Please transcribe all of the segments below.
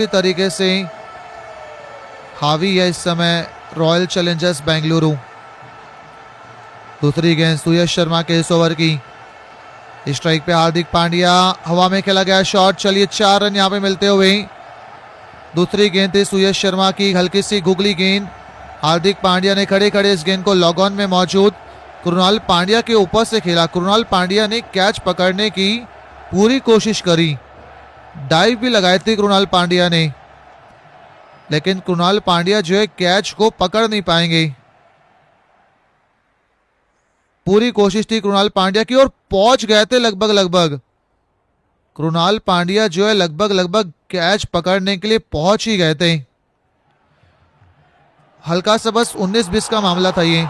तरीके से हावी है इस समय रॉयल चैलेंजर्स बेंगलुरु। दूसरी गेंद सुयश शर्मा के इस ओवर की। स्ट्राइक पे हार्दिक पांड्या, हवा में खेला गया शॉट, चलिए 4 रन यहां पे मिलते हुए। दूसरी गेंद थी सुयश शर्मा की, हल्की सी गुगली गेंद। हार्दिक पांड्या ने खड़े खड़े इस गेंद को लॉग ऑन में मौजूद कृणाल पांड्या के ऊपर से खेला। कृणाल पांड्या ने कैच पकड़ने की पूरी कोशिश करी, डाइव भी लगाई थी कृणाल पांड्या ने, लेकिन कृणाल पांड्या जो है कैच को पकड़ नहीं पाएंगे। पूरी कोशिश थी कृणाल पांड्या की और पहुंच गए थे लगभग। कृणाल पांड्या जो है लगभग कैच पकड़ने के लिए पहुंच ही गए थे। हल्का सा बस 19-20 का मामला था ये।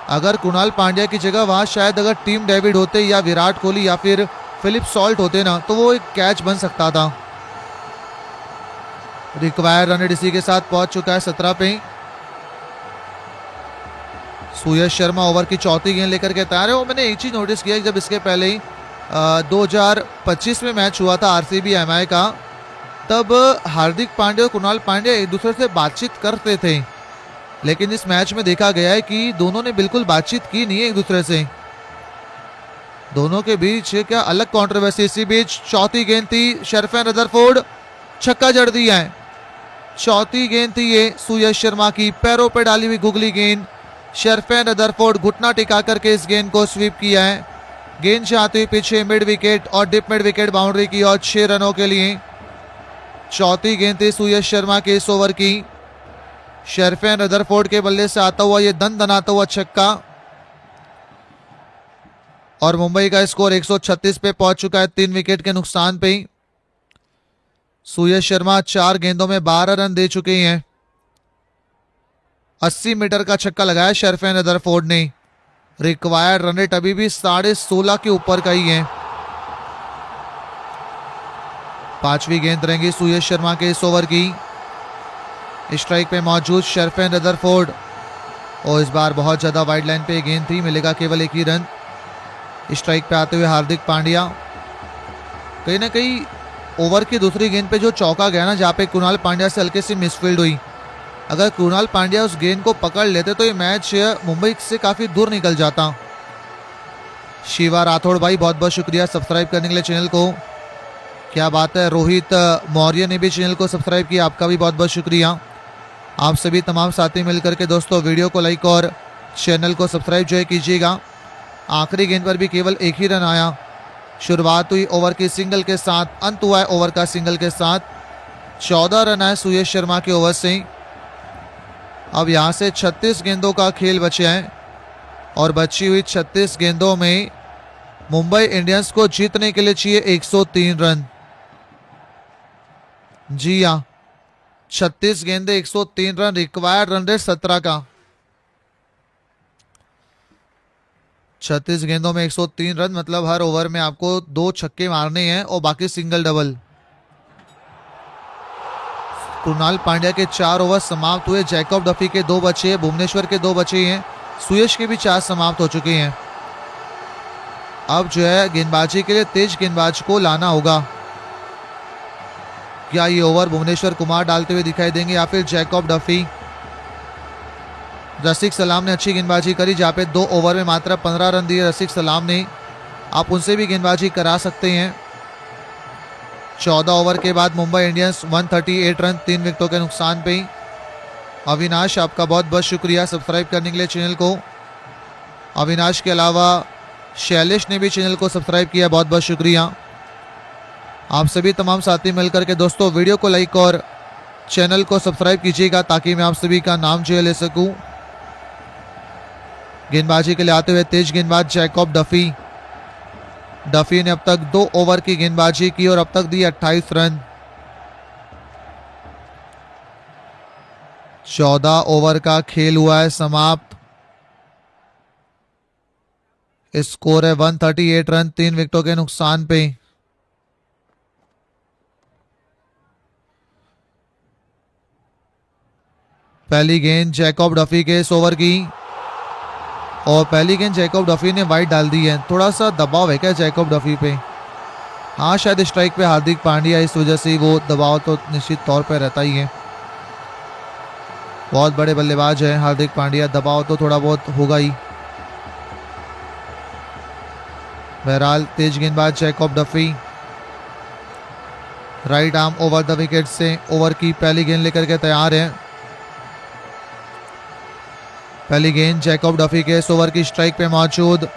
अगर कृणाल पांड्या की जगह वहां शायद अगर टीम डेविड होते या विराट कोहली या फिर फिलिप सॉल्ट होते ना, तो वो एक कैच बन सकता था। रिक्वायर्ड रन इसी के साथ पहुंच चुका है 17 पे। सुयश शर्मा ओवर की चौथी गेंद लेकर के तैयार है। और मैंने एक चीज नोटिस किया, जब इसके पहले ही 2025 में मैच हुआ था आरसीबी एमआई का, तब हार्दिक पांड्या और कृणाल पांड्या एक दूसरे से बातचीत करते थे, लेकिन इस मैच में देखा गया है कि दोनों ने बिल्कुल बातचीत की नहीं है एक दूसरे से। दोनों के बीच क्या अलग कंट्रोवर्सी। इसी बीच चौथी गेंद थी, शरफैन रदरफोर्ड, छक्का जड़ दिया है। चौथी गेंद थी ये सुयश शर्मा की, पैरों पे डाली हुई गुगली गेंद। शरफैन रदरफोर्ड घुटना टिका करके इस गेंद को स्वीप किया है। गेंद जाती हुई पीछे मिड विकेट और डिप मिड विकेट बाउंड्री की और 6 रनों के लिए। चौथी गेंद थी सुयश शर्मा के इस ओवर की। शरफैन रदरफोर्ड के बल्ले से आता हुआ ये दनाता हुआ छक्का, और मुंबई का स्कोर 136 पे पहुंच चुका है 3 विकेट के नुकसान पे। सुयश शर्मा 4 गेंदों में 12 रन दे चुके हैं। 80 मीटर का छक्का लगाया शरफैन रदरफोर्ड ने। रिक्वायर्ड रन रेट अभी भी 16.5 के ऊपर का ही है। पांचवी गेंद रहेंगी सुयश शर्मा के इस ओवर की। स्ट्राइक पे मौजूद शरफैन रदरफोर्ड, और इस बार बहुत ज्यादा वाइड लाइन पे गेंद थी, मिलेगा केवल 1 ही रन। स्ट्राइक पे आते हुए हार्दिक पांड्या, कहीं ना कहीं ओवर की दूसरी गेंद पे जो चौका गया ना, जहां पे कृणाल पांड्या से हल्की सी मिसफील्ड हुई, अगर कृणाल पांड्या उस गेंद को पकड़ लेते तो ये मैच मुंबई से काफी दूर निकल जाता। शिवा राठौड़ भाई बहुत बहुत शुक्रिया सब्सक्राइब करने के लिए चैनल को, क्या बात है। रोहित मौर्य ने भी चैनल को सब्सक्राइब किया, आपका भी बहुत बहुत शुक्रिया। आप सभी तमाम साथी मिलकर के दोस्तों वीडियो को लाइक और चैनल को सब्सक्राइब जो है कीजिएगा। आखिरी गेंद पर भी केवल 1 ही रन आया। शुरुआत हुई ओवर की सिंगल के साथ, अंत हुआ है ओवर का सिंगल के साथ। 14 रन आए सुयश शर्मा के ओवर से। अब यहां से 36 गेंदों का खेल बचे हैं, और बची हुई 36 गेंदों में मुंबई इंडियंस को जीतने के लिए चाहिए 103 रन। जी हाँ, 36 गेंदे 103 रन, रिक्वायर्ड रन रेट 17 का। 36 गेंदों में 103 रन मतलब हर ओवर में आपको 2 छक्के मारने हैं और बाकी सिंगल डबल। कृणाल पांड्या के 4 ओवर समाप्त हुए, जैकब डफी के 2 बचे, भुवनेश्वर के 2 बचे हैं, सुयश के भी 4 समाप्त हो चुके हैं। अब जो है गेंदबाजी के लिए तेज गेंदबाज को लाना होगा। क्या ये ओवर भुवनेश्वर कुमार डालते हुए दिखाई देंगे या फिर जैकब डफी? रसिक सलाम ने अच्छी गेंदबाजी करी, जहाँ पे 2 ओवर में मात्र 15 रन दिए रसिक सलाम ने। आप उनसे भी गेंदबाजी करा सकते हैं। 14 ओवर के बाद मुंबई इंडियंस 138 रन, 3 विकेटों के नुकसान पे। अविनाश आपका बहुत बहुत शुक्रिया सब्सक्राइब करने के लिए चैनल को। अविनाश के अलावा शैलेश ने भी चैनल को सब्सक्राइब किया, बहुत बहुत शुक्रिया। आप सभी तमाम साथी मिलकर के दोस्तों वीडियो को लाइक और चैनल को सब्सक्राइब कीजिएगा, ताकि मैं आप सभी का नाम जो है ले सकूं। गेंदबाजी के लिए आते हुए तेज गेंदबाज जैकब डफी। डफी ने अब तक 2 ओवर की गेंदबाजी की और अब तक दी 28 रन। 14 ओवर का खेल हुआ है समाप्त। स्कोर है 138 रन, 3 विकेटों के नुकसान पे। पहली गेंद जैकब डफी के इस ओवर की, और पहली गेंद जैकब डफी ने वाइड डाल दी है। थोड़ा सा दबाव है क्या जैकब डफी पे? हाँ, शायद स्ट्राइक पे हार्दिक पांड्या, इस वजह से वो दबाव तो निश्चित तौर पर रहता ही है। बहुत बड़े बल्लेबाज हैं हार्दिक पांड्या, दबाव तो थोड़ा बहुत होगा ही। बहरहाल तेज गेंदबाज Jacob Duffy right arm over the wicket से ओवर की पहली गेंद लेकर के तैयार है। पहली गेंद जैकब डफी के इस ओवर की स्ट्राइक पे मौजूद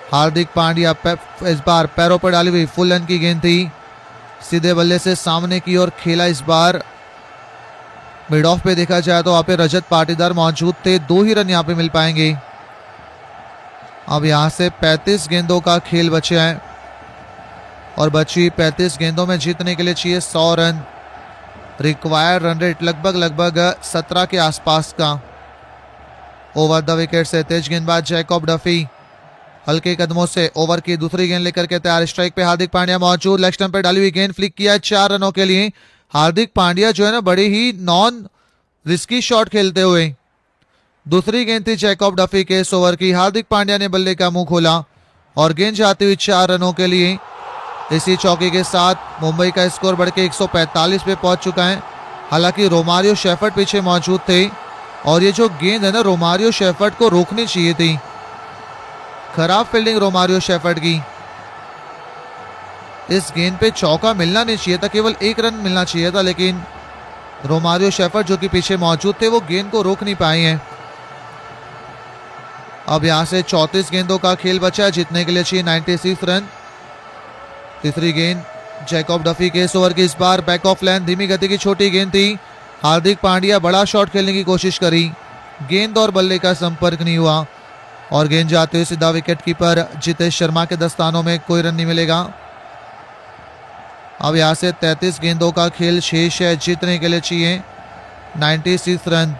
हार्दिक पांड्या, इस बार पैरों पर डाली हुई फुल रन की गेंद थी, सीधे बल्ले से सामने की ओर खेला। इस बार मिड ऑफ पे देखा जाए तो वहां पे रजत पाटीदार मौजूद थे, 2 ही रन यहाँ पे मिल पाएंगे। अब यहाँ से 35 गेंदों का खेल बचा है और बची 35 गेंदों में जीतने के लिए चाहिए 100 रन। रिक्वायर्ड रन रेट लगभग 17 के आसपास का। ओवर द विकेट से तेज गेंदबाज जैकब डफी हल्के कदमों से ओवर की दूसरी गेंद लेकर के तैयार। स्ट्राइक पे हार्दिक पांड्या मौजूद, लेग स्टंप पे डाली हुई गेंद फ्लिक किया है 4 रनों के लिए। हार्दिक पांड्या जो है ना बड़े ही नॉन रिस्की शॉट खेलते हुए। दूसरी गेंद थी जैकब डफी के इस ओवर की। हार्दिक पांड्या ने बल्ले का मुंह खोला और गेंद जाती हुई 4 रनों के लिए। इसी चौके के साथ मुंबई का स्कोर बढ़ के 145 पे पहुंच चुका है। हालांकि रोमारियो शेफर्ड पीछे मौजूद थे और ये जो गेंद है ना रोमारियो शेफर्ड को रोकनी चाहिए थी। खराब फील्डिंग रोमारियो शेफर्ड की। इस गेंद पे चौका मिलना नहीं चाहिए था, केवल 1 रन मिलना चाहिए था, लेकिन रोमारियो शेफर्ड जो कि पीछे मौजूद थे वो गेंद को रोक नहीं पाए हैं। अब यहां से 34 गेंदों का खेल बचा है, जीतने के लिए चाहिए 96 रन। तीसरी गेंद जैकब डफी के इस ओवर की, इस बार बैक ऑफ लाइन धीमी गति की छोटी गेंद थी। हार्दिक पांड्या बड़ा शॉट खेलने की कोशिश करी, गेंद और बल्ले का संपर्क नहीं हुआ और गेंद जाते हुए सीधा विकेट कीपर जितेश शर्मा के दस्तानों में, कोई रन नहीं मिलेगा। अब यहां से 33 गेंदों का खेल शेष है, जीतने के लिए चाहिए 96 रन।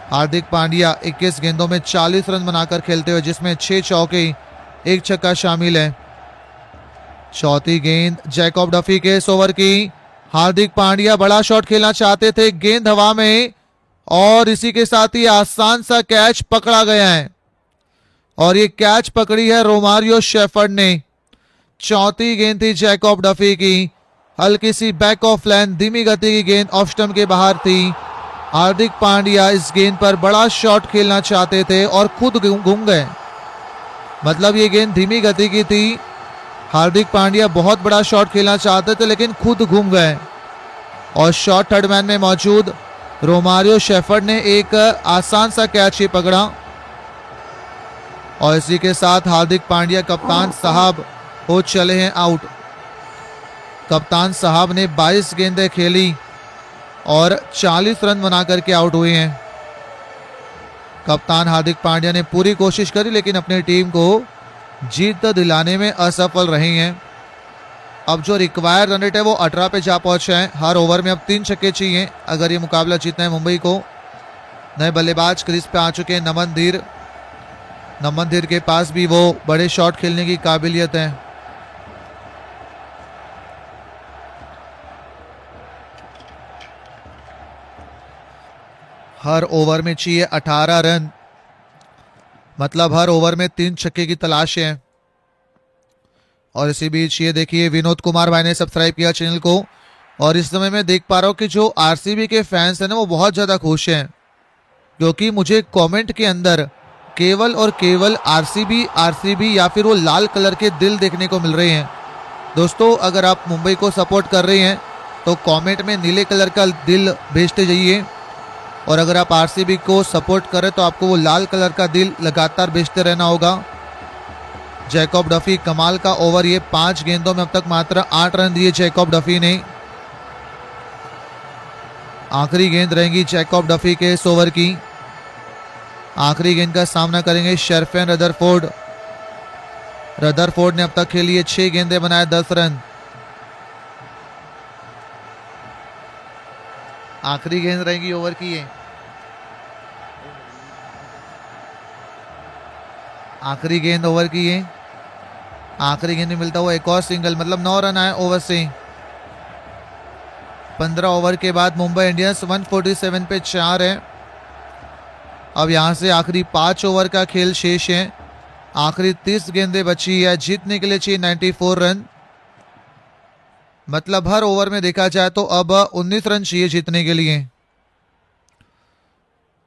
हार्दिक पांड्या 21 गेंदों में 40 रन बनाकर खेलते हुए, जिसमें 6 चौके 1 छक्का शामिल है। चौथी गेंद जैकब डफी के इस ओवर की। हार्दिक पांड्या बड़ा शॉट खेलना चाहते थे, गेंद हवा में और इसी के साथ ही आसान सा कैच पकड़ा गया है और ये कैच पकड़ी है रोमारियो शेफर्ड ने। चौथी गेंद थी जैकब डफी की, हल्की सी बैक ऑफ लाइन धीमी गति की गेंद ऑफ स्टंप के बाहर थी। हार्दिक पांड्या इस गेंद पर बड़ा शॉट खेलना चाहते थे और खुद घूम गए। मतलब ये गेंद धीमी गति की थी, हार्दिक पांड्या बहुत बड़ा शॉट खेलना चाहते थे लेकिन खुद घूम गए और शॉट थर्ड मैन में मौजूद रोमारियो शेफर्ड ने एक आसान सा कैच ही पकड़ा और इसी के साथ हार्दिक पांड्या कप्तान साहब हो चले हैं आउट। कप्तान साहब ने 22 गेंदें खेली और 40 रन बनाकर के आउट हुए हैं। कप्तान हार्दिक पांड्या ने पूरी कोशिश करी लेकिन अपनी टीम को जीत दिलाने में असफल रहे हैं। अब जो रिक्वायर्ड रन रेट है वो 18 पे जा पहुंचा है। हर ओवर में अब 3 छक्के चाहिए अगर ये मुकाबला जीतना है मुंबई को। नए बल्लेबाज क्रीज पे आ चुके हैं नमन धीर के पास भी वो बड़े शॉट खेलने की काबिलियत है। हर ओवर में चाहिए 18 रन, मतलब हर ओवर में 3 छक्के की तलाश है। और इसी बीच ये देखिए विनोद कुमार भाई ने सब्सक्राइब किया चैनल को और इस समय मैं देख पा रहा हूँ कि जो आरसीबी के फैंस हैं ना वो बहुत ज़्यादा खुश हैं, क्योंकि मुझे कमेंट के अंदर केवल और केवल आरसीबी या फिर वो लाल कलर के दिल देखने को मिल रहे हैं। दोस्तों अगर आप मुंबई को सपोर्ट कर रहे हैं तो कमेंट में नीले कलर का दिल भेजते जाइए और अगर आप आरसीबी को सपोर्ट करें तो आपको वो लाल कलर का दिल लगातार भेजते रहना होगा। जैकब डफी कमाल का ओवर, ये 5 गेंदों में अब तक मात्र 8 रन दिए जैकब डफी ने। आखिरी गेंद रहेगी जैकब डफी के इस ओवर की। आखिरी गेंद का सामना करेंगे शेरफेन रदरफोर्ड। रदरफोर्ड ने अब तक खेली है 6 गेंदें, बनाए 10 रन। आखिरी गेंद रहेगी ओवर की ये। आखिरी गेंद ओवर की ये। आखिरी गेंद में मिलता हुआ एक और सिंगल, मतलब 9 रन आए ओवर से। 15 ओवर के बाद मुंबई इंडियंस 147 पे 4 है। अब यहां से आखिरी 5 ओवर का खेल शेष है। आखिरी 30 गेंदें बची है, जीतने के लिए चाहिए 94 रन। मतलब हर ओवर में देखा जाए तो अब 19 रन चाहिए जीतने के लिए।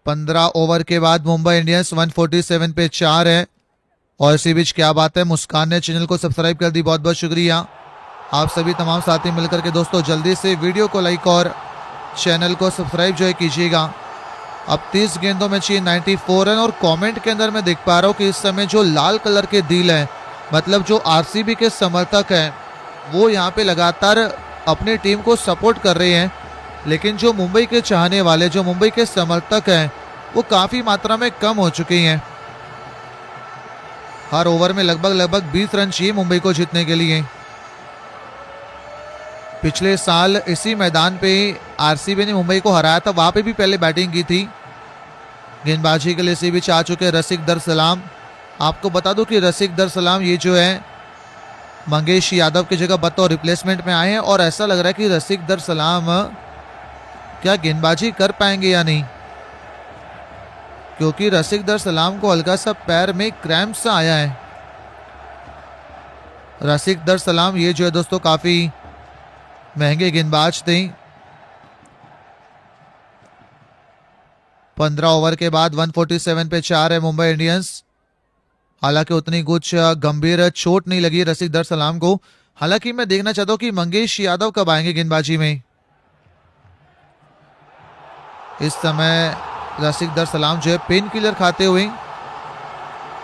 15 ओवर के बाद मुंबई इंडियंस 147 पे 4 है। और इसी बीच क्या बात है, मुस्कान ने चैनल को सब्सक्राइब कर दी, बहुत बहुत शुक्रिया। आप सभी तमाम साथी मिलकर के दोस्तों जल्दी से वीडियो को लाइक और चैनल को सब्सक्राइब जो है कीजिएगा। अब 30 गेंदों में चाहिए 94 रन। और कमेंट के अंदर मैं देख पा रहा हूँ कि इस समय जो लाल कलर के दिल हैं, मतलब जो आरसीबी के समर्थक हैं, वो यहाँ पे लगातार अपनी टीम को सपोर्ट कर रहे हैं। लेकिन जो मुंबई के चाहने वाले, जो मुंबई के समर्थक हैं, वो काफ़ी मात्रा में कम हो चुके हैं। हर ओवर में लगभग 20 रन चाहिए मुंबई को जीतने के लिए। पिछले साल इसी मैदान पे आरसीबी ने मुंबई को हराया था, वहां पे भी पहले बैटिंग की थी। गेंदबाजी के लिए इसी बीच आ चुके रसिक दर सलाम। आपको बता दूं कि रसिक दर सलाम ये जो है मंगेश यादव की जगह बतौर रिप्लेसमेंट में आए हैं। और ऐसा लग रहा है कि रसिक दर सलाम क्या गेंदबाजी कर पाएंगे या नहीं, क्योंकि रसिक दर सलाम को हल्का सा पैर में क्रैम्प सा आया है। रसिक दर सलाम ये जो है दोस्तों काफी महंगे गेंदबाज थे। 15 ओवर के बाद 147 पे 4 है मुंबई इंडियंस। हालांकि उतनी कुछ गंभीर चोट नहीं लगी रसिक दर सलाम को। हालांकि मैं देखना चाहता हूं कि मंगेश यादव कब आएंगे गेंदबाजी में। इस समय रसिक दर सलाम जो है पेन किलर खाते हुए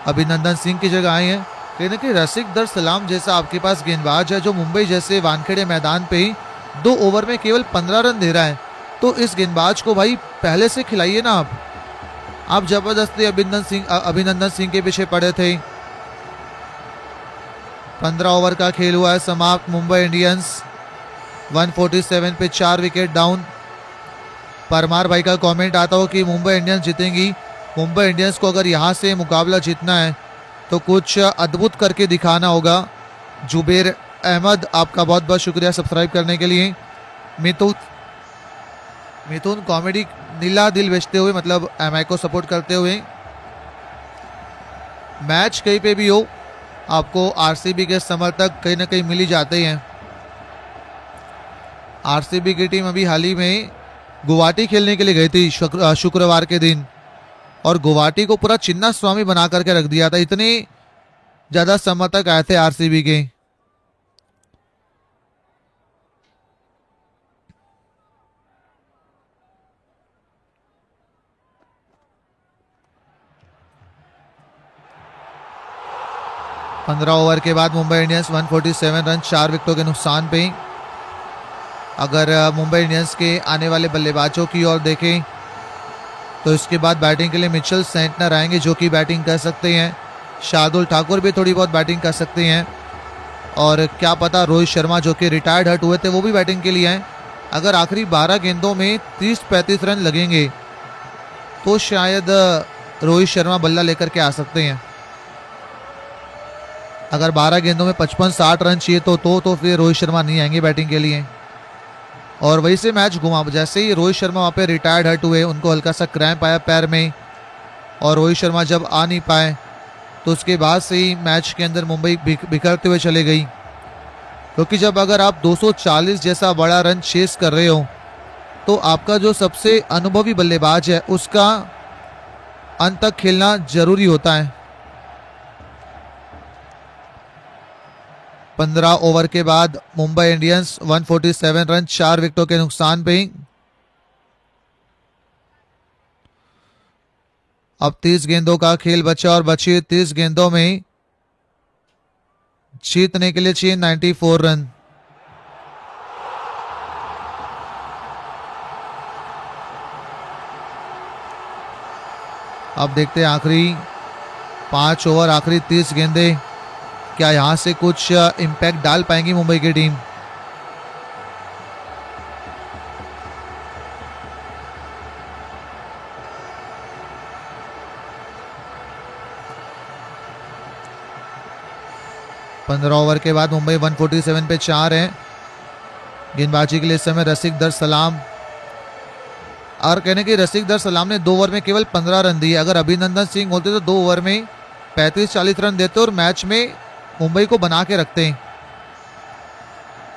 अभिनंदन सिंह की जगह आए हैं। कहने कि रसिक दर सलाम जैसा आपके पास गेंदबाज है जो मुंबई जैसे वानखेड़े मैदान पे 2 ओवर में केवल 15 रन दे रहा है, तो इस गेंदबाज को भाई पहले से खिलाइए ना। आप जबरदस्ती अभिनंदन सिंह के पीछे पड़े थे। 15 ओवर का खेल हुआ है समाप्त। मुंबई इंडियंस 147 पे 4 विकेट डाउन। परमार भाई का कमेंट आता हो कि मुंबई इंडियंस जीतेंगी। मुंबई इंडियंस को अगर यहाँ से मुकाबला जीतना है तो कुछ अद्भुत करके दिखाना होगा। जुबेर अहमद आपका बहुत बहुत शुक्रिया सब्सक्राइब करने के लिए। मिथुन कॉमेडी नीला दिल बेचते हुए, मतलब एमआई को सपोर्ट करते हुए। मैच कहीं पे भी हो, आपको आरसीबी के समर्थक कहीं ना कहीं मिल ही जाते हैं। आरसीबी की टीम अभी हाल ही में गुवाहाटी खेलने के लिए गई थी शुक्रवार के दिन, और गुवाहाटी को पूरा चिन्ना स्वामी बना करके रख दिया था। इतने ज्यादा समर्थक आए थे आरसीबी के। पंद्रह ओवर के बाद मुंबई इंडियंस 147 रन 4 विकेटों के नुकसान पे। अगर मुंबई इंडियंस के आने वाले बल्लेबाजों की ओर देखें तो इसके बाद बैटिंग के लिए मिचेल सेंटनर आएंगे जो कि बैटिंग कर सकते हैं। शार्दुल ठाकुर भी थोड़ी बहुत बैटिंग कर सकते हैं। और क्या पता रोहित शर्मा जो कि रिटायर्ड हट हुए थे वो भी बैटिंग के लिए आए। अगर आखिरी 12 गेंदों में 30-35 रन लगेंगे तो शायद रोहित शर्मा बल्ला लेकर के आ सकते हैं। अगर 12 गेंदों में 55-60 रन चाहिए तो फिर रोहित शर्मा नहीं आएंगे बैटिंग के लिए। और वही से मैच घुमा। जैसे ही रोहित शर्मा वहाँ पे रिटायर्ड हट हुए, उनको हल्का सा क्रैम्प आया पैर में, और रोहित शर्मा जब आ नहीं पाए तो उसके बाद से ही मैच के अंदर मुंबई बिखरते हुए चले गई। क्योंकि जब अगर आप 240 जैसा बड़ा रन चेस कर रहे हो तो आपका जो सबसे अनुभवी बल्लेबाज है उसका अंत तक खेलना जरूरी होता है। 15 ओवर के बाद मुंबई इंडियंस 147 रन 4 विकेटों के नुकसान पे। अब 30 गेंदों का खेल बचा और बची 30 गेंदों में जीतने के लिए चाहिए 94 रन। अब देखते हैं आखिरी 5 ओवर, आखिरी 30 गेंदे, क्या यहां से कुछ इंपैक्ट डाल पाएंगी मुंबई की टीम। पंद्रह ओवर के बाद मुंबई 147 पे 4 है। गेंदबाजी के लिए इस समय रसिक दर सलाम। और कहने की रसिक दर सलाम ने 2 ओवर में केवल 15 रन दिए। अगर अभिनंदन सिंह होते तो 2 ओवर में 35-40 रन देते और मैच में मुंबई को बना के रखते हैं।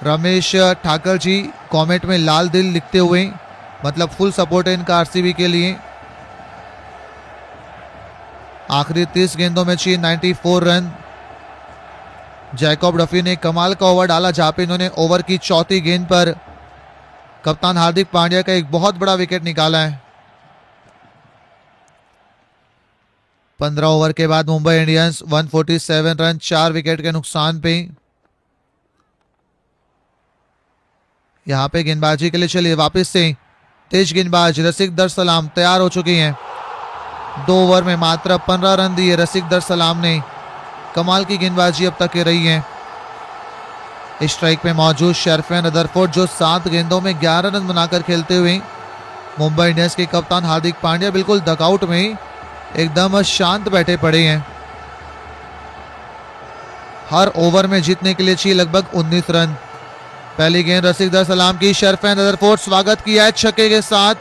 रमेश ठाकर जी कमेंट में लाल दिल लिखते हुए, मतलब फुल सपोर्ट है इनका आरसीबी के लिए। आखिरी 30 गेंदों में चाहिए 94 रन। जैकब डफी ने कमाल का ओवर डाला जहां पे इन्होंने ओवर की चौथी गेंद पर कप्तान हार्दिक पांड्या का एक बहुत बड़ा विकेट निकाला है। 15 ओवर के बाद मुंबई इंडियंस 147 रन 4 विकेट के नुकसान पे यहां पे गेंदबाजी के लिए चलिए वापस से तेज गेंदबाज रसिक दर सलाम तैयार हो चुकी हैं। 2 ओवर में मात्र 15 रन दिए रसिक दर सलाम ने। कमाल की गेंदबाजी अब तक रही है। स्ट्राइक पे मौजूद शर्फेन रदरफोर्ड जो 7 गेंदों में 11 रन बनाकर खेलते हुए मुंबई इंडियंस के कप्तान हार्दिक पांड्या बिल्कुल डकआउट में एकदम शांत बैठे पड़े हैं। हर ओवर में जीतने के लिए चाहिए लगभग 19 रन। पहली गेंद रसिक दर सलाम की, शर्फेन रदरफोर्ड स्वागत किया है छक्के के साथ।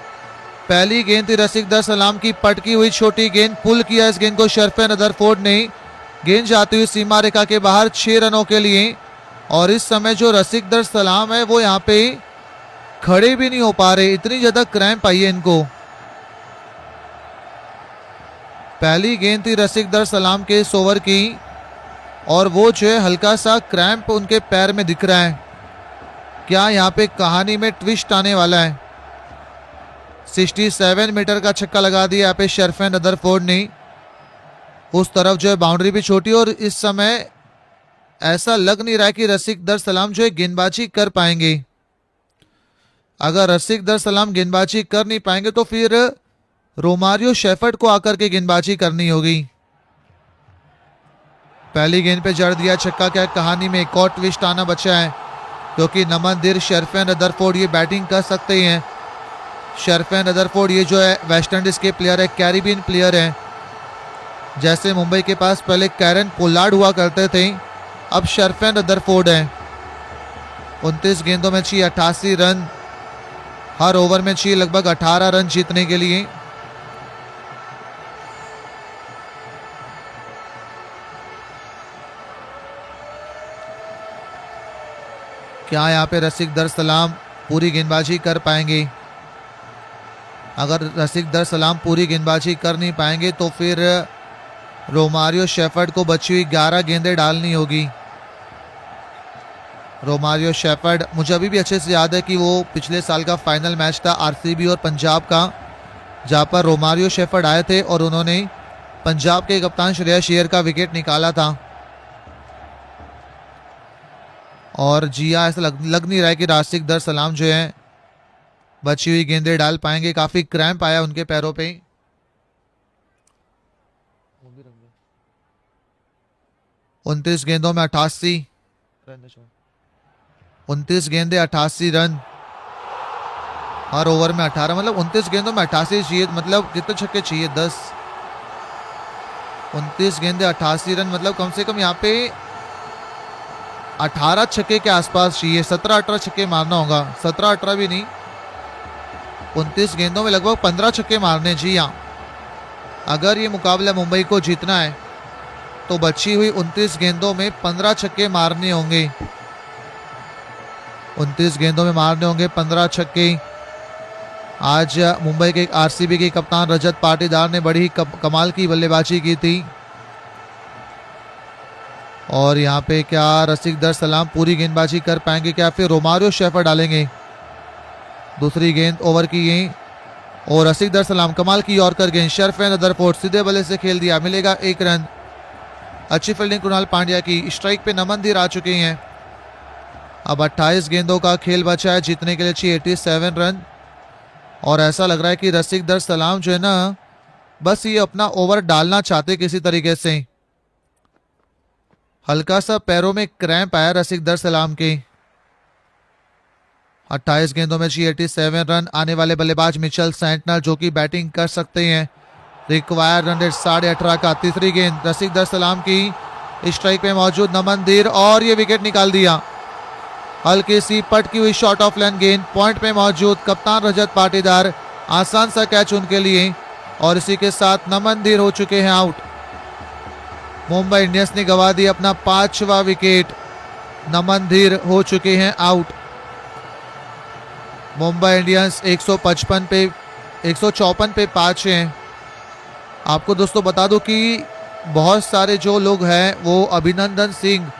पहली गेंद थी रसिक दर सलाम की, पटकी हुई छोटी गेंद, पुल किया इस गेंद को शर्फेन रदरफोर्ड ने। गेंद जाती हुई सीमा रेखा के बाहर 6 रनों के लिए। और इस समय जो रसिक दर सलाम है वो यहाँ पे खड़े भी नहीं हो पा रहे, इतनी ज्यादा क्रैम्प आई है इनको। पहली गेंद थी रसिक दर सलाम के इस ओवर की और वो जो है हल्का सा क्रैम्प उनके पैर में दिख रहा है। क्या यहाँ पे कहानी में ट्विस्ट आने वाला है? 67 मीटर का छक्का लगा दिया यहाँ पे शर्फेन रदरफोर्ड ने। उस तरफ जो है बाउंड्री भी छोटी और इस समय ऐसा लग नहीं रहा है कि रसिक दर सलाम जो है गेंदबाजी कर पाएंगे। अगर रसिक दर सलाम गेंदबाजी कर नहीं पाएंगे तो फिर रोमारियो शेफर्ड को आकर के गेंदबाजी करनी होगी। पहली गेंद पे जड़ दिया छक्का। क्या कहानी में एक और ट्विस्ट आना बचा है क्योंकि नमनदीर शर्फेन रदरफोर्ड ये बैटिंग कर सकते हैं। शर्फेन रदरफोर्ड ये जो है वेस्ट इंडीज के प्लेयर है, कैरिबियन प्लेयर है। जैसे मुंबई के पास पहले कैरन पोलार्ड हुआ करते थे, अब शर्फेन रदरफोर्ड है। 29 गेंदों में चाहिए 88 रन। हर ओवर में चाहिए लगभग 18 रन जीतने के लिए। क्या यहाँ पे रसिक दर सलाम पूरी गेंदबाजी कर पाएंगे? अगर रसिक दर सलाम पूरी गेंदबाजी कर नहीं पाएंगे तो फिर रोमारियो शेफर्ड को बची हुई 11 गेंदें डालनी होगी। रोमारियो शेफर्ड मुझे अभी भी अच्छे से याद है कि वो पिछले साल का फाइनल मैच था आरसीबी और पंजाब का, जहां पर रोमारियो शेफर्ड आए थे और उन्होंने पंजाब के कप्तान श्रेयस अय्यर का विकेट निकाला था। और जिया ऐसा लग नहीं रहा है कि रसिक दर सलाम जो है बची हुई गेंदें डाल पाएंगे। काफी क्रैम्प आया उनके पैरों पे। 29 गेंदों में 88 29 गेंदे 88 रन। हर ओवर में 18, मतलब 29 गेंदों में 88 चाहिए, मतलब कितने छक्के चाहिए? 10। 29 गेंदे 88 रन, मतलब कम से कम यहाँ पे 18 छक्के के आसपास चाहिए। 17-18 छक्के मारना होगा। 17-18 भी नहीं, 29 गेंदों में लगभग 15 छक्के मारने। जी हाँ, अगर ये मुकाबला मुंबई को जीतना है तो बची हुई 29 गेंदों में 15 छक्के मारने होंगे। 29 गेंदों में मारने होंगे 15 छक्के। आज मुंबई के आरसीबी के कप्तान रजत पाटीदार ने बड़ी कमाल की बल्लेबाजी की थी। और यहाँ पे क्या रसिक दर सलाम पूरी गेंदबाजी कर पाएंगे? क्या फिर रोमारियो शेफर्ड डालेंगे? दूसरी गेंद ओवर की गेंद और रसिक दर सलाम कमाल की यॉर्कर गेंद। शर्फेन रदरफोर्ड सीधे बल्ले से खेल दिया, मिलेगा 1 रन। अच्छी फील्डिंग कृणाल पांड्या की। स्ट्राइक पे नमनदीर आ चुके हैं। अब 28 गेंदों का खेल बचा है, जीतने के लिए चाहिए 87 रन। और ऐसा लग रहा है कि रसिक दर सलाम जो है ना बस ये अपना ओवर डालना चाहते किसी तरीके से। हल्का सा पैरों में क्रैम्प आया रसिक दर सलाम के। 28 गेंदों में चाहिए 87 रन। आने वाले बल्लेबाज मिचेल सेंटनर जो कि बैटिंग कर सकते हैं। रिक्वायर्ड रन रेट 18.5 का। तीसरी गेंद रसिक दर सलाम की। स्ट्राइक पे मौजूद नमनदीर और ये विकेट निकाल दिया। हल्की सी पटकी हुई शॉर्ट ऑफ लेंथ गेंद। पॉइंट पे मौजूद कप्तान रजत पाटीदार। आसान सा कैच उनके लिए और इसी के साथ नमनदीर हो चुके हैं आउट। मुंबई इंडियंस ने गंवा दिया अपना 5वां विकेट। नमन धीर हो चुके हैं आउट। मुंबई इंडियंस 155 पे 154 पे 5 हैं। आपको दोस्तों बता दूं कि बहुत सारे जो लोग हैं वो अभिनंदन सिंह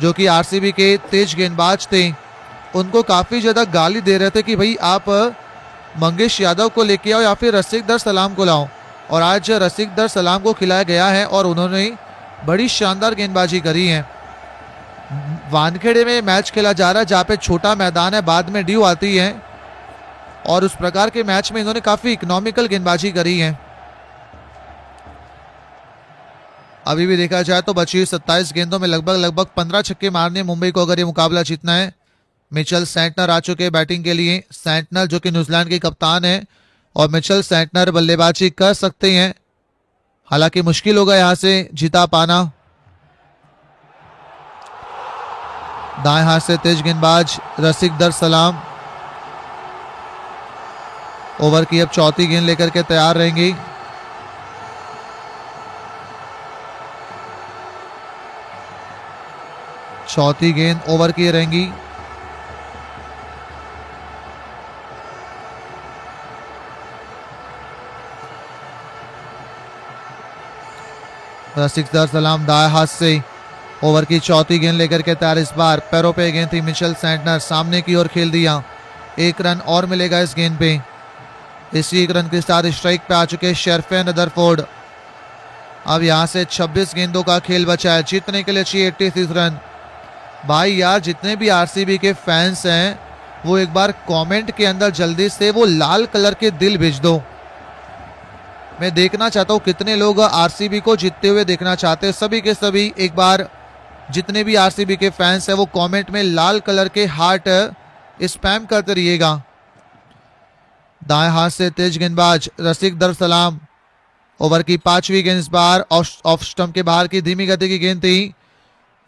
जो कि आरसीबी के तेज गेंदबाज थे उनको काफ़ी ज़्यादा गाली दे रहे थे कि भाई आप मंगेश यादव को लेके आओ या फिर रसिकदर सलाम को लाओ, और आज रसिकदर सलाम को खिलाया गया है और उन्होंने बड़ी शानदार गेंदबाजी करी है। वानखेड़े में मैच खेला जा रहा है जहाँ पे छोटा मैदान है, बाद में ड्यू आती है, और उस प्रकार के मैच में इन्होंने काफ़ी इकोनॉमिकल गेंदबाजी करी है। अभी भी देखा जाए तो बची 27 गेंदों में लगभग 15 छक्के मारने मुंबई को अगर ये मुकाबला जीतना है। मिचेल सैंटनर आ चुके हैं बैटिंग के लिए। सैंटनर जो कि न्यूजीलैंड के कप्तान है और मिचेल सैंटनर बल्लेबाजी कर सकते हैं, हालांकि मुश्किल होगा यहां से जीता पाना। दाएं हाथ से तेज गेंदबाज रसिकदर सलाम ओवर की अब चौथी गेंद लेकर के तैयार रहेंगी। चौथी गेंद ओवर की रहेंगी। रसिकदर सलाम दाएं हाथ से ओवर की चौथी गेंद लेकर के तैयार। इस बार पैरों पे गेंद थी, मिचेल सैंटनर सामने की ओर खेल दिया। 1 रन और मिलेगा इस गेंद पे। इसी 1 रन के साथ स्ट्राइक पे आ चुके शेरफेन रदरफोर्ड। अब यहां से 26 गेंदों का खेल बचा है, जीतने के लिए चाहिए 86 रन। भाई यार जितने भी आरसीबी के फैंस हैं वो एक बार कमेंट के अंदर जल्दी से वो लाल कलर के दिल भेज दो। मैं देखना चाहता हूँ कितने लोग आरसीबी को जीतते हुए देखना चाहते हैं। सभी के सभी एक बार जितने भी आरसीबी के फैंस हैं वो कमेंट में लाल कलर के हार्ट स्पैम करते रहिएगा। दाएं हाथ से तेज गेंदबाज रसिकदर सलाम ओवर की 5वीं गेंद। इस बार ऑफ स्टंप के बाहर की धीमी गति की गेंद थी।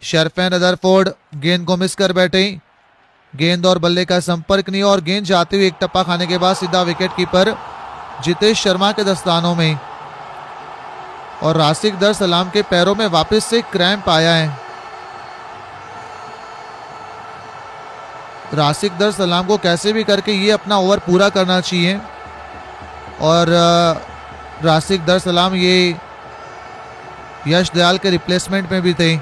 शेरफेन रदरफोर्ड गेंद को मिस कर बैठे। गेंद और बल्ले का संपर्क नहीं और गेंद जाते हुए एक टप्पा खाने के बाद सीधा विकेट कीपर जितेश शर्मा के दस्तानों में, और रसिकदर सलाम के पैरों में वापस से क्रैम्प आया है। रसिकदर सलाम को कैसे भी करके ये अपना ओवर पूरा करना चाहिए, और रसिकदर सलाम ये यश दयाल के रिप्लेसमेंट में भी थे।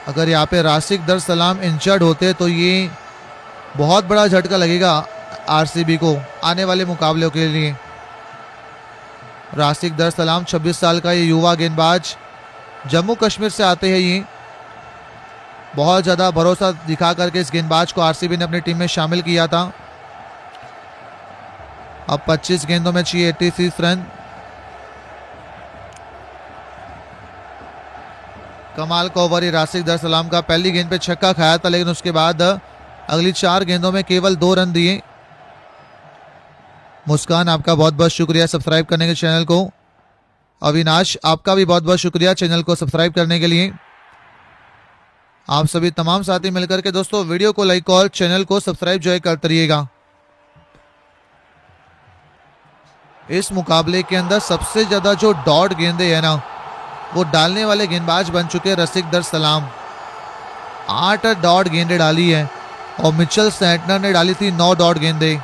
अगर यहाँ पे रसिकदर सलाम इंजर्ड होते तो ये बहुत बड़ा झटका लगेगा आरसीबी को आने वाले मुकाबलों के लिए। रसिकदर सलाम 26 साल का ये युवा गेंदबाज जम्मू कश्मीर से आते हैं। ये बहुत ज़्यादा भरोसा दिखा करके इस गेंदबाज को आरसीबी ने अपनी टीम में शामिल किया था। अब 25 गेंदों में चाहिए 86 रन। कमाल का ओवर रसिकदर सलाम का। पहली गेंद पे छक्का खाया था लेकिन उसके बाद अगली 4 गेंदों में केवल 2 रन दिए। मुस्कान आपका बहुत बहुत शुक्रिया सब्सक्राइब करने के चैनल को। अविनाश आपका भी बहुत बहुत शुक्रिया चैनल को सब्सक्राइब करने के लिए। आप सभी तमाम साथी मिलकर के दोस्तों वीडियो को लाइक और चैनल को सब्सक्राइब जो है करते रहिएगा। इस मुकाबले के अंदर सबसे ज्यादा जो डॉट गेंदे है ना वो डालने वाले गेंदबाज बन चुके हैं रसिकदर सलाम। 8 डॉट गेंदे डाली है और मिचेल सैंटनर ने डाली थी 9 डॉट गेंदे।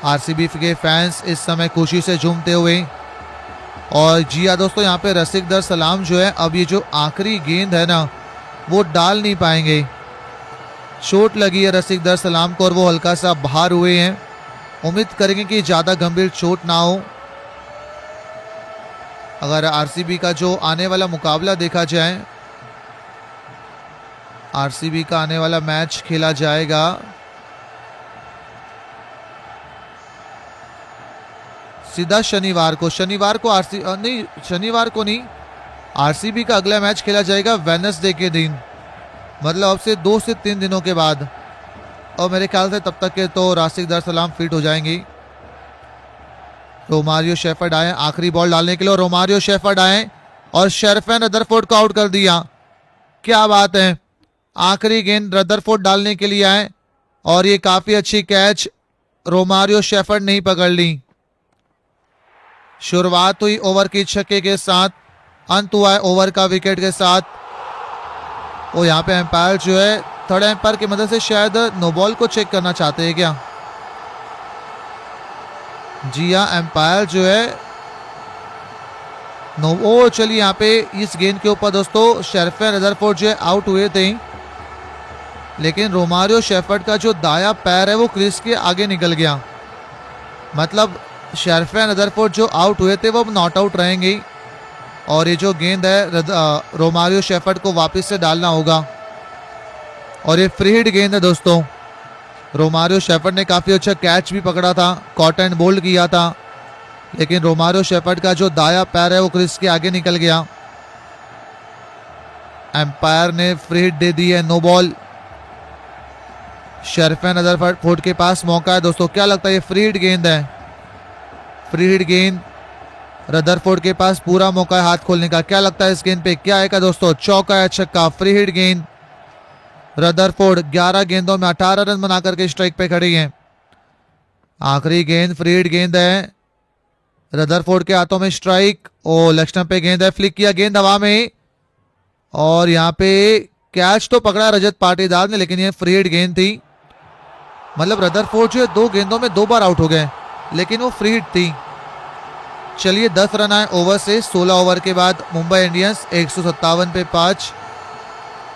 आरसीबी के फैंस इस समय खुशी से झूमते हुए, और जी हाँ दोस्तों यहाँ पे रसिकदर सलाम जो है अब ये जो आखिरी गेंद है ना वो डाल नहीं पाएंगे। चोट लगी है रसिकदर सलाम को और वो हल्का सा बाहर हुए हैं। उम्मीद करेंगे कि ज़्यादा गंभीर चोट ना हो। अगर आरसीबी का जो आने वाला मुकाबला देखा जाए, आरसीबी का आने वाला मैच खेला जाएगा सीधा शनिवार को। शनिवार को नहीं, आरसीबी का अगला मैच खेला जाएगा वेडनेसडे के दिन, मतलब अब से 2 से 3 दिनों के बाद। और मेरे ख्याल से तब तक के तो रसिकदर सलाम फिट हो जाएंगी। रोमारियो शेफर्ड आए आखिरी बॉल डालने के लिए, और रोमारियो शेफर्ड आए और शेरफेन रदरफोर्ड को आउट कर दिया। क्या बात है, आखिरी गेंद रदरफोर्ड डालने के लिए आए और ये काफी अच्छी कैच रोमारियो शेफर्ड ने ही पकड़ ली। शुरुआत हुई ओवर की छक्के के साथ अंत हुआ है ओवर का विकेट के साथ। और यहाँ पे एम्पायर जो है थर्ड एम्पायर की मदद से शायद नो बॉल को चेक करना चाहते हैं क्या? जी हाँ, एम्पायर जो है नो, ओ चलिए यहाँ पे इस गेंद के ऊपर दोस्तों शेरफेन रदरफोर्ड जो है आउट हुए थे, लेकिन रोमारियो शेफर्ड का जो दाया पैर है वो क्रीज के आगे निकल गया। मतलब शेरफेन रदरफोर्ड जो आउट हुए थे वो अब नॉट आउट रहेंगे और ये जो गेंद है रोमारियो शेफर्ड को वापस से डालना होगा। और ये फ्री हिट गेंद है दोस्तों। रोमारियो शेफर्ड ने काफ़ी अच्छा कैच भी पकड़ा था, कॉट एंड बोल्ड किया था, लेकिन रोमारियो शेफर्ड का जो दाया पैर है वो क्रीज के आगे निकल गया। एम्पायर ने फ्री हिट दे दी है, नो बॉल। शेरफेन रदरफोर्ड के पास मौका है दोस्तों। क्या लगता है ये फ्री हिट गेंद है? फ्री हिट गेंद, रदरफोर्ड के पास पूरा मौका है हाथ खोलने का। क्या लगता है इस गेंद पे क्या आएगा दोस्तों? चौका या छक्का? फ्री हिट गेंद। रदरफोर्ड 11 गेंदों में 18 रन बना करके स्ट्राइक पे खड़ी हैं। आखिरी गेंद फ्री हिट गेंद है, रदरफोर्ड के हाथों में स्ट्राइक। ओ लक्ष्मण पे गेंद है, फ्लिक किया गेंद हवा में और यहाँ पे कैच तो पकड़ा रजत पाटीदार ने, लेकिन ये फ्री हिट गेंद थी। मतलब रदरफोर्ड जो है 2 गेंदों में 2 बार आउट हो गए, लेकिन वो फ्री हिट थी। चलिए 10 रन आए ओवर से। 16 ओवर के बाद मुंबई इंडियंस 157 पे 5।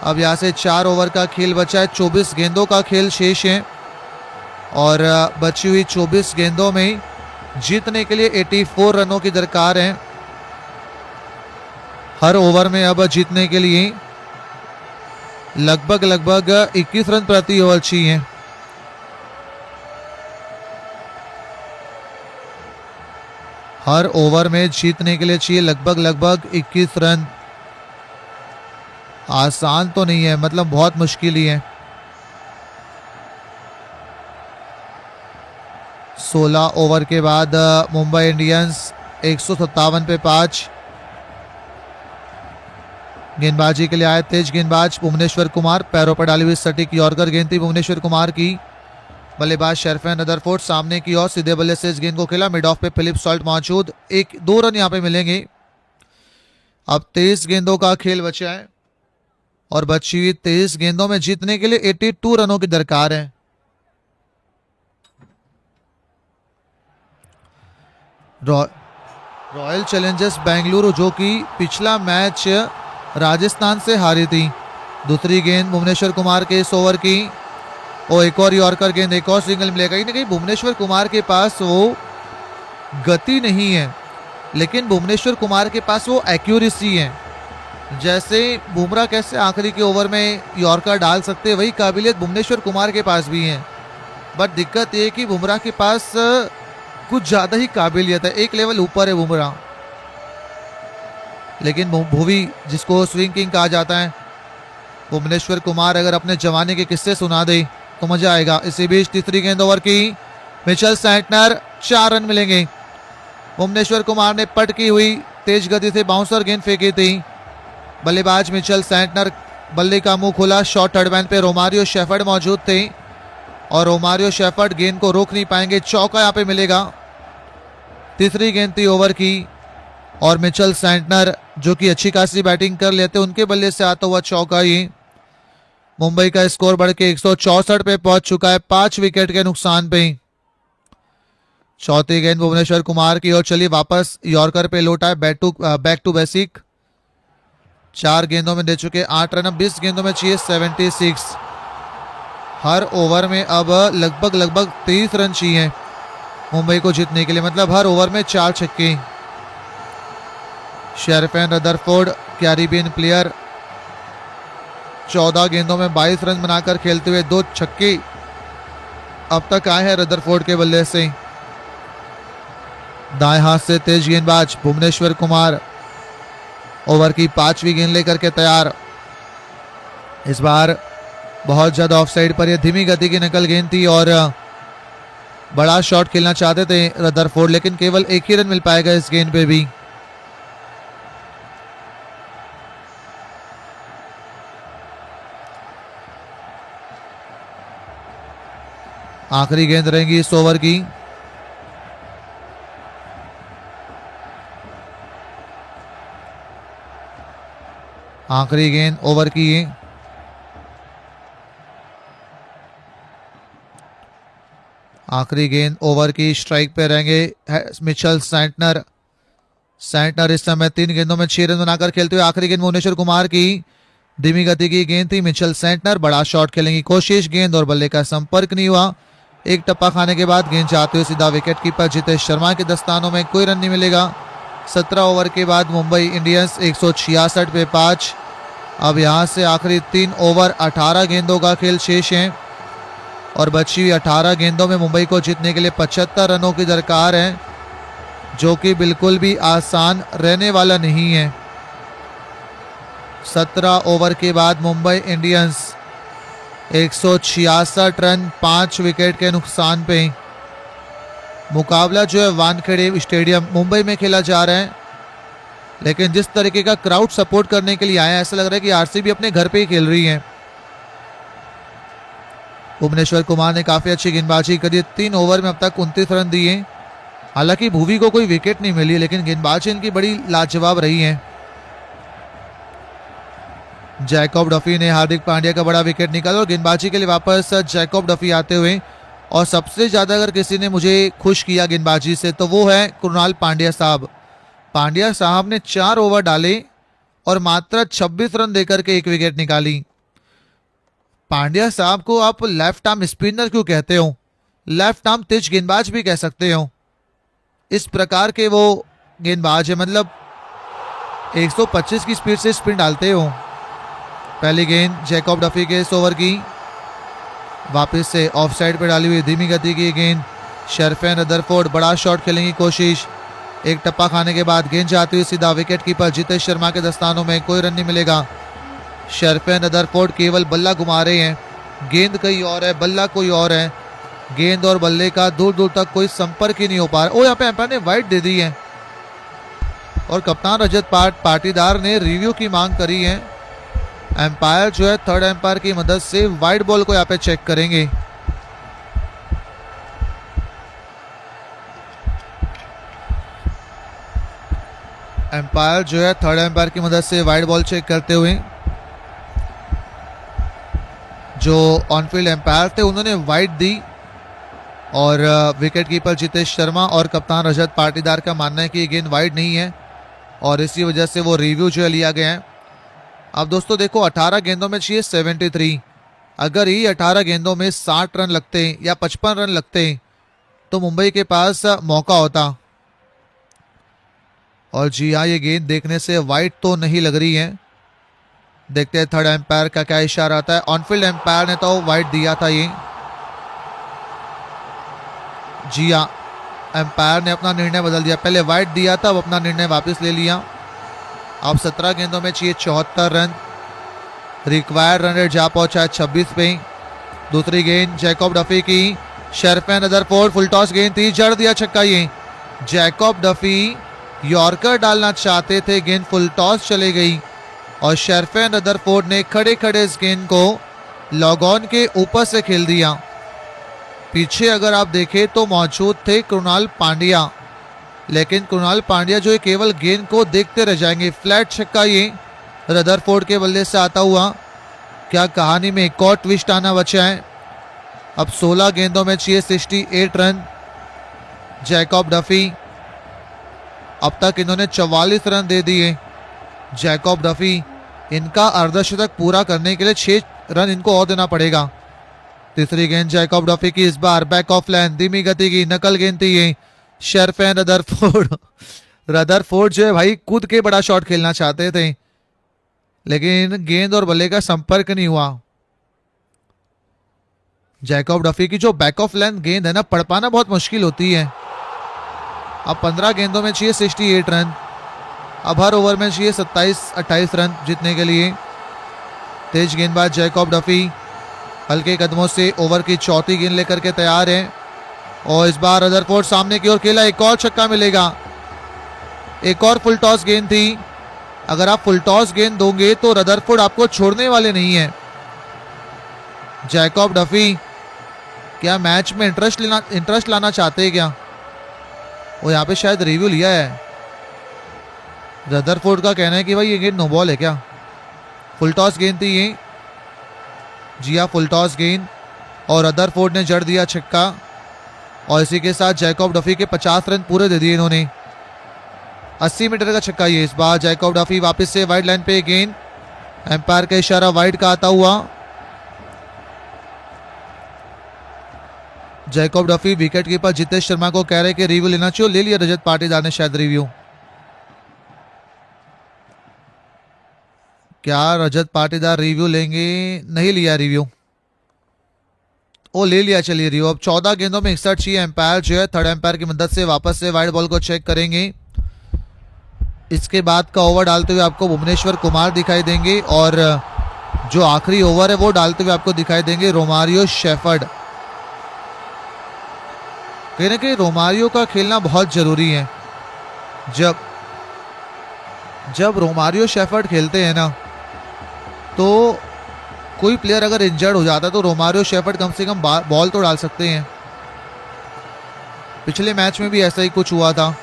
अब यहाँ से 4 ओवर का खेल बचा है, 24 गेंदों का खेल शेष है और बची हुई 24 गेंदों में जीतने के लिए 84 रनों की दरकार है। हर ओवर में अब जीतने के लिए लगभग 21 रन प्रति ओवर चाहिए। हर ओवर में जीतने के लिए चाहिए लगभग 21 रन। आसान तो नहीं है, मतलब बहुत मुश्किल ही है। 16 ओवर के बाद मुंबई इंडियंस 157 पे 5। गेंदबाजी के लिए आए तेज गेंदबाज भुवनेश्वर कुमार। पैरों पर डाली हुई सटीक यॉर्कर गेंद थी भुवनेश्वर कुमार की। बल्लेबाज शेरफेन रदरफोर्ड सामने की ओर सीधे बल्ले से इस गेंद को खेला। मिड ऑफ पे फिलिप सॉल्ट मौजूद। 1-2 रन यहाँ पे मिलेंगे। अब 23 गेंदों का खेल बचा है और बची हुई 23 गेंदों में जीतने के लिए 82 रनों की दरकार है। रॉयल चैलेंजर्स बेंगलुरु जो कि पिछला मैच राजस्थान से हारी थी। दूसरी गेंद भुवनेश्वर कुमार के इस ओवर की। और एक और यॉर्कर गेंद, एक और सिंगल मिलेगा। कहीं ना कहीं भुवनेश्वर कुमार के पास वो गति नहीं है, लेकिन भुवनेश्वर कुमार के पास वो एक्यूरेसी है। जैसे बुमराह कैसे आखिरी के ओवर में यॉर्कर डाल सकते हैं, वही काबिलियत भुवनेश्वर कुमार के पास भी है। बट दिक्कत ये है कि बुमराह के पास कुछ ज़्यादा ही काबिलियत है, एक लेवल ऊपर है बुमराह। लेकिन भुवी जिसको स्विंग किंग कहा जाता है, भुवनेश्वर कुमार अगर अपने जवानी के किस्से सुना दे तो मजा आएगा। इसी बीच तीसरी गेंद ओवर की। मिचेल सैंटनर, 4 रन मिलेंगे। भुवनेश्वर कुमार ने पट की हुई तेज गति से बाउंसर गेंद फेंकी थी। बल्लेबाज मिचेल सैंटनर, बल्ले का मुंह खोला। शॉर्ट थर्ड मैन पे रोमारियो शेफर्ड मौजूद थे और रोमारियो शेफर्ड गेंद को रोक नहीं पाएंगे। चौका यहाँ पे मिलेगा। तीसरी गेंद थी ओवर की और मिचेल सैंटनर जो कि अच्छी खासी बैटिंग कर लेते, उनके बल्ले से आता हुआ चौका। ये मुंबई का स्कोर बढ़ के 164 पे पहुंच चुका है 5 विकेट के नुकसान पे। चौथी गेंद भुवनेश्वर कुमार की और चलिए वापस यॉर्कर पे लौटा है। Back to basic. 4 गेंदों में दे चुके 8 रन। 20 गेंदों में चाहिए 76। हर ओवर में अब लगभग 30 रन चाहिए मुंबई को जीतने के लिए। मतलब हर ओवर में 4 छक्के। शेरफेन रदरफोर्ड कैरिबियन प्लेयर 14 गेंदों में 22 रन बनाकर खेलते हुए 2 छक्के अब तक आए हैं रदरफोर्ड के बल्ले से। दाएं हाथ से तेज गेंदबाज भुवनेश्वर कुमार ओवर की 5वीं गेंद लेकर के तैयार। इस बार बहुत ज्यादा ऑफसाइड पर यह धीमी गति की नकल गेंद थी और बड़ा शॉट खेलना चाहते थे रदरफोर्ड, लेकिन केवल 1 ही रन मिल पाएगा इस गेंद पे भी। आखिरी गेंद रहेगी इस ओवर की। आखिरी गेंद ओवर की ये। आखिरी गेंद ओवर की। स्ट्राइक पे रहेंगे मिचेल सेंटनर। सेंटनर इस समय 3 गेंदों में 6 रन बनाकर खेलते हुए। आखिरी गेंद भुवनेश्वर कुमार की धीमी गति की गेंद थी। मिचेल सेंटनर बड़ा शॉट खेलने की कोशिश, गेंद और बल्ले का संपर्क नहीं हुआ। एक टप्पा खाने के बाद गेंद जाते हुए सीधा विकेट कीपर जितेश शर्मा के दस्तानों में, कोई रन नहीं मिलेगा। 17 ओवर के बाद मुंबई इंडियंस 166 पे 5। अब यहां से आखिरी 3 ओवर 18 गेंदों का खेल शेष है और बची हुई 18 गेंदों में मुंबई को जीतने के लिए 75 रनों की दरकार है, जो कि बिल्कुल भी आसान रहने वाला नहीं है। 17 ओवर के बाद मुंबई इंडियंस 166 रन 5 विकेट के नुकसान पे। मुकाबला जो है वानखेड़े स्टेडियम मुंबई में खेला जा रहा है, लेकिन जिस तरीके का क्राउड सपोर्ट करने के लिए आया है, ऐसा लग रहा है कि आरसीबी अपने घर पे ही खेल रही है। भुवनेश्वर कुमार ने काफी अच्छी गेंदबाजी करी। 3 ओवर में अब तक 29 रन दिए। हालांकि भुवी को कोई विकेट नहीं मिली, लेकिन गेंदबाजी इनकी बड़ी लाजवाब रही है। जैकब डफी ने हार्दिक पांड्या का बड़ा विकेट निकाला और गेंदबाजी के लिए वापस जैकब डफी आते हुए। और सबसे ज्यादा अगर किसी ने मुझे खुश किया गेंदबाजी से तो वो है कृणाल पांड्या साहब। पांड्या साहब ने 4 ओवर डाले और मात्र 26 रन देकर के 1 विकेट निकाली। पांड्या साहब को आप लेफ्ट आर्म स्पिनर क्यों कहते हो, लेफ्ट आर्म तेज गेंदबाज भी कह सकते हो। इस प्रकार के वो गेंदबाज है, मतलब 125 की स्पीड से स्पिन डालते हो। पहली गेंद जैकब डफी के इस ओवर की, वापस से ऑफ साइड पर डाली हुई धीमी गति की गेंद। शर्फेन रदरफोर्ड बड़ा शॉट खेलने की कोशिश, एक टप्पा खाने के बाद गेंद जाती हुई सीधा विकेट कीपर जितेश शर्मा के दस्तानों में, कोई रन नहीं मिलेगा। शर्फेन रदरफोर्ड केवल बल्ला घुमा रहे हैं, गेंद कहीं और है, बल्ला कोई और है। गेंद और बल्ले का दूर दूर तक कोई संपर्क ही नहीं हो पा रहा। यहाँ पे एम्पायर ने वाइड दे दी है और कप्तान रजत पाटीदार ने रिव्यू की मांग करी है। एम्पायर जो है थर्ड एम्पायर की मदद से वाइड बॉल को यहाँ पे चेक करेंगे। एम्पायर जो है थर्ड एम्पायर की मदद से वाइड बॉल चेक करते हुए, जो ऑनफील्ड एम्पायर थे उन्होंने वाइड दी और विकेट कीपर जितेश शर्मा और कप्तान रजत पाटीदार का मानना है कि ये गेंद वाइड नहीं है और इसी वजह से वो रिव्यू जो है लिया गया है। अब दोस्तों देखो, 18 गेंदों में चाहिए 73। अगर ये 18 गेंदों में 60 रन लगते या 55 रन लगते तो मुंबई के पास मौका होता। और जी हाँ, ये गेंद देखने से वाइड तो नहीं लग रही है। देखते हैं थर्ड एम्पायर का क्या इशारा आता है। ऑनफील्ड एम्पायर ने तो वाइड दिया था ये। जी हाँ, एम्पायर ने अपना निर्णय बदल दिया, पहले वाइड दिया था, अब अपना निर्णय वापस ले लिया। अब 17 गेंदों में चाहिए 74 रन। रिक्वायर्ड रन रेट जा पहुंचा है 26 पे। दूसरी गेंद जैकब डफी की, शर्फेन रदरफोर्ड फुल टॉस गेंद थी, जड़ दिया छक्का। ये जैकब डफी यॉर्कर डालना चाहते थे, गेंद फुल टॉस चली गई और शर्फेन रदरफोर्ड ने खड़े खड़े इस गेंद को लॉग ऑन के ऊपर से खेल दिया। पीछे अगर आप देखें तो मौजूद थे कृणाल पांड्या, लेकिन कृणाल पांड्या जो है केवल गेंद को देखते रह जाएंगे। फ्लैट छक्का ये रदरफोर्ड के बल्ले से आता हुआ। क्या कहानी में एक और ट्विस्ट आना बचा है। अब 16 गेंदों में चाहिए 68 रन। जैकब डफी, अब तक इन्होंने 44 रन दे दिए। जैकब डफी, इनका अर्धशतक पूरा करने के लिए 6 रन इनको और देना पड़ेगा। तीसरी गेंद जैकब डफी की, इस बार बैक ऑफ लाइन धीमी गति की नकल गेंद थी ये। शर्फेन रदरफोर्ड जो है भाई कूद के बड़ा शॉट खेलना चाहते थे, लेकिन गेंद और बल्ले का संपर्क नहीं हुआ। जैकब डफी की जो बैक ऑफ लाइन गेंद है ना, पढ़ पाना बहुत मुश्किल होती है। अब 15 गेंदों में चाहिए 68 रन। अब हर ओवर में चाहिए 27-28 रन जीतने के लिए। तेज गेंदबाज जैकब डफी हल्के कदमों से ओवर की चौथी गेंद लेकर के तैयार है और इस बार रदरफोर्ड सामने की ओर खेला, एक और छक्का मिलेगा। एक और फुल टॉस गेंद थी। अगर आप फुल टॉस गेंद दोगे तो रदरफोर्ड आपको छोड़ने वाले नहीं है। जैकब डफी क्या मैच में इंटरेस्ट लाना चाहते हैं क्या? वो यहाँ पे शायद रिव्यू लिया है। रदरफोर्ड का कहना है कि भाई ये गेंद नो बॉल है क्या, फुल टॉस गेंद थी ये, जी हाँ फुल टॉस गेंद, और रदरफोर्ड ने जड़ दिया छक्का। और इसी के साथ जैकब डफी के 50 रन पूरे दे दिए इन्होंने। 80 मीटर का छक्का ये इस बार। जैकब डफी वापस से वाइड लाइन पे गेंद, एम्पायर का इशारा वाइड का आता हुआ। Jacob Duffy wicket keeper Jitesh Sharma को कह रहे कि रिव्यू लेना चाहिए, ले लिया रजत पाटीदार ने शायद रिव्यू। क्या रजत पाटीदार रिव्यू लेंगे? नहीं लिया रिव्यू, ओ ले लिया चलिए रिव्यू। अब 14 गेंदों में 61 चाहिए। एम्पायर जो है थर्ड एम्पायर की मदद से वापस से वाइड बॉल को चेक करेंगे। इसके बाद का ओवर डालते हुए आपको भुवनेश्वर कुमार दिखाई देंगे, और जो आखिरी ओवर है वो डालते हुए आपको दिखाई देंगे रोमारियो शेफर्ड। कहीं ना कहीं रोमारियो का खेलना बहुत जरूरी है। जब रोमारियो शेफर्ड खेलते हैं ना, तो कोई प्लेयर अगर इंजर्ड हो जाता है तो रोमारियो शेफर्ड कम से कम बॉल तो डाल सकते हैं। पिछले मैच में भी ऐसा ही कुछ हुआ था,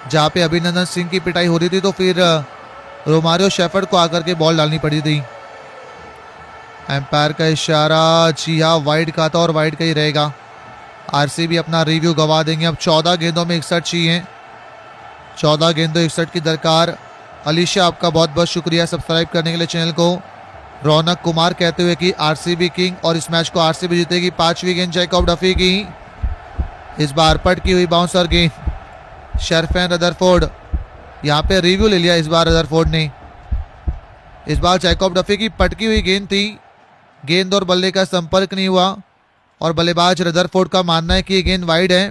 जहां पे अभिनंदन सिंह की पिटाई हो रही थी, तो फिर रोमारियो शेफर्ड को आकर के बॉल डालनी पड़ी थी। एम्पायर का इशारा, जी हाँ वाइड का था और वाइड का ही रहेगा। आरसीबी अपना रिव्यू गवा देंगे। अब 14 गेंदों में 61 चाहिए। 14 गेंदों 61 की दरकार। अलीशा आपका बहुत बहुत शुक्रिया सब्सक्राइब करने के लिए चैनल को। रौनक कुमार कहते हुए कि आरसीबी किंग, और इस मैच को आरसीबी जीतेगी। 5वीं गेंद जैकब डफी की, इस बार पटकी हुई बाउंसर गेंद। शर्फेन रदरफोर्ड, यहाँ पे रिव्यू ले लिया इस बार रदरफोर्ड ने। इस बार जैकब डफी की पटकी हुई गेंद थी, गेंद और बल्ले का संपर्क नहीं हुआ, और बल्लेबाज रदरफोर्ड का मानना है कि ये गेंद वाइड है,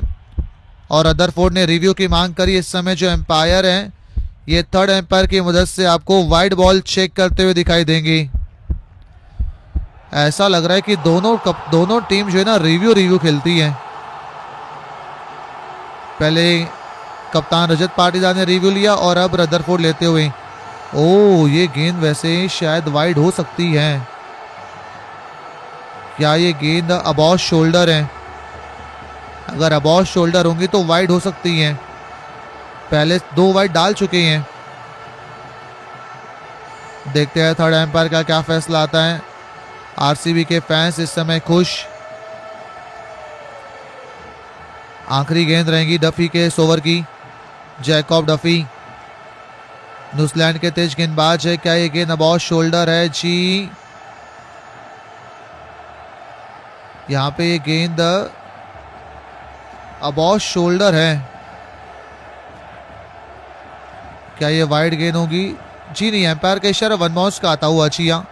और रदरफोर्ड ने रिव्यू की मांग करी। इस समय जो एम्पायर है ये थर्ड एम्पायर की मदद से आपको वाइड बॉल चेक करते हुए दिखाई देंगे। ऐसा लग रहा है कि दोनों टीम जो है ना रिव्यू खेलती है। पहले कप्तान रजत पाटीदार ने रिव्यू लिया और अब रदरफोर्ड लेते हुए। ओ ये गेंद वैसे शायद वाइड हो सकती है। क्या ये गेंद अबॉव शोल्डर है? अगर अबॉव शोल्डर होंगी तो वाइड हो सकती है। पहले 2 वाइड डाल चुके हैं। देखते हैं थर्ड एम्पायर का क्या फैसला आता है। आरसीबी के फैंस इस समय खुश। आखिरी गेंद रहेगी डफी के इस ओवर की। जैकब डफी न्यूजीलैंड के तेज गेंदबाज है। क्या ये गेंद अबॉव शोल्डर है? जी, यहां पे ये गेंद अबॉव शोल्डर है। क्या ये वाइड गेंद होगी? जी नहीं, एम्पायर का इशारा 1 बाउंस का आता हुआ। जी हाँ,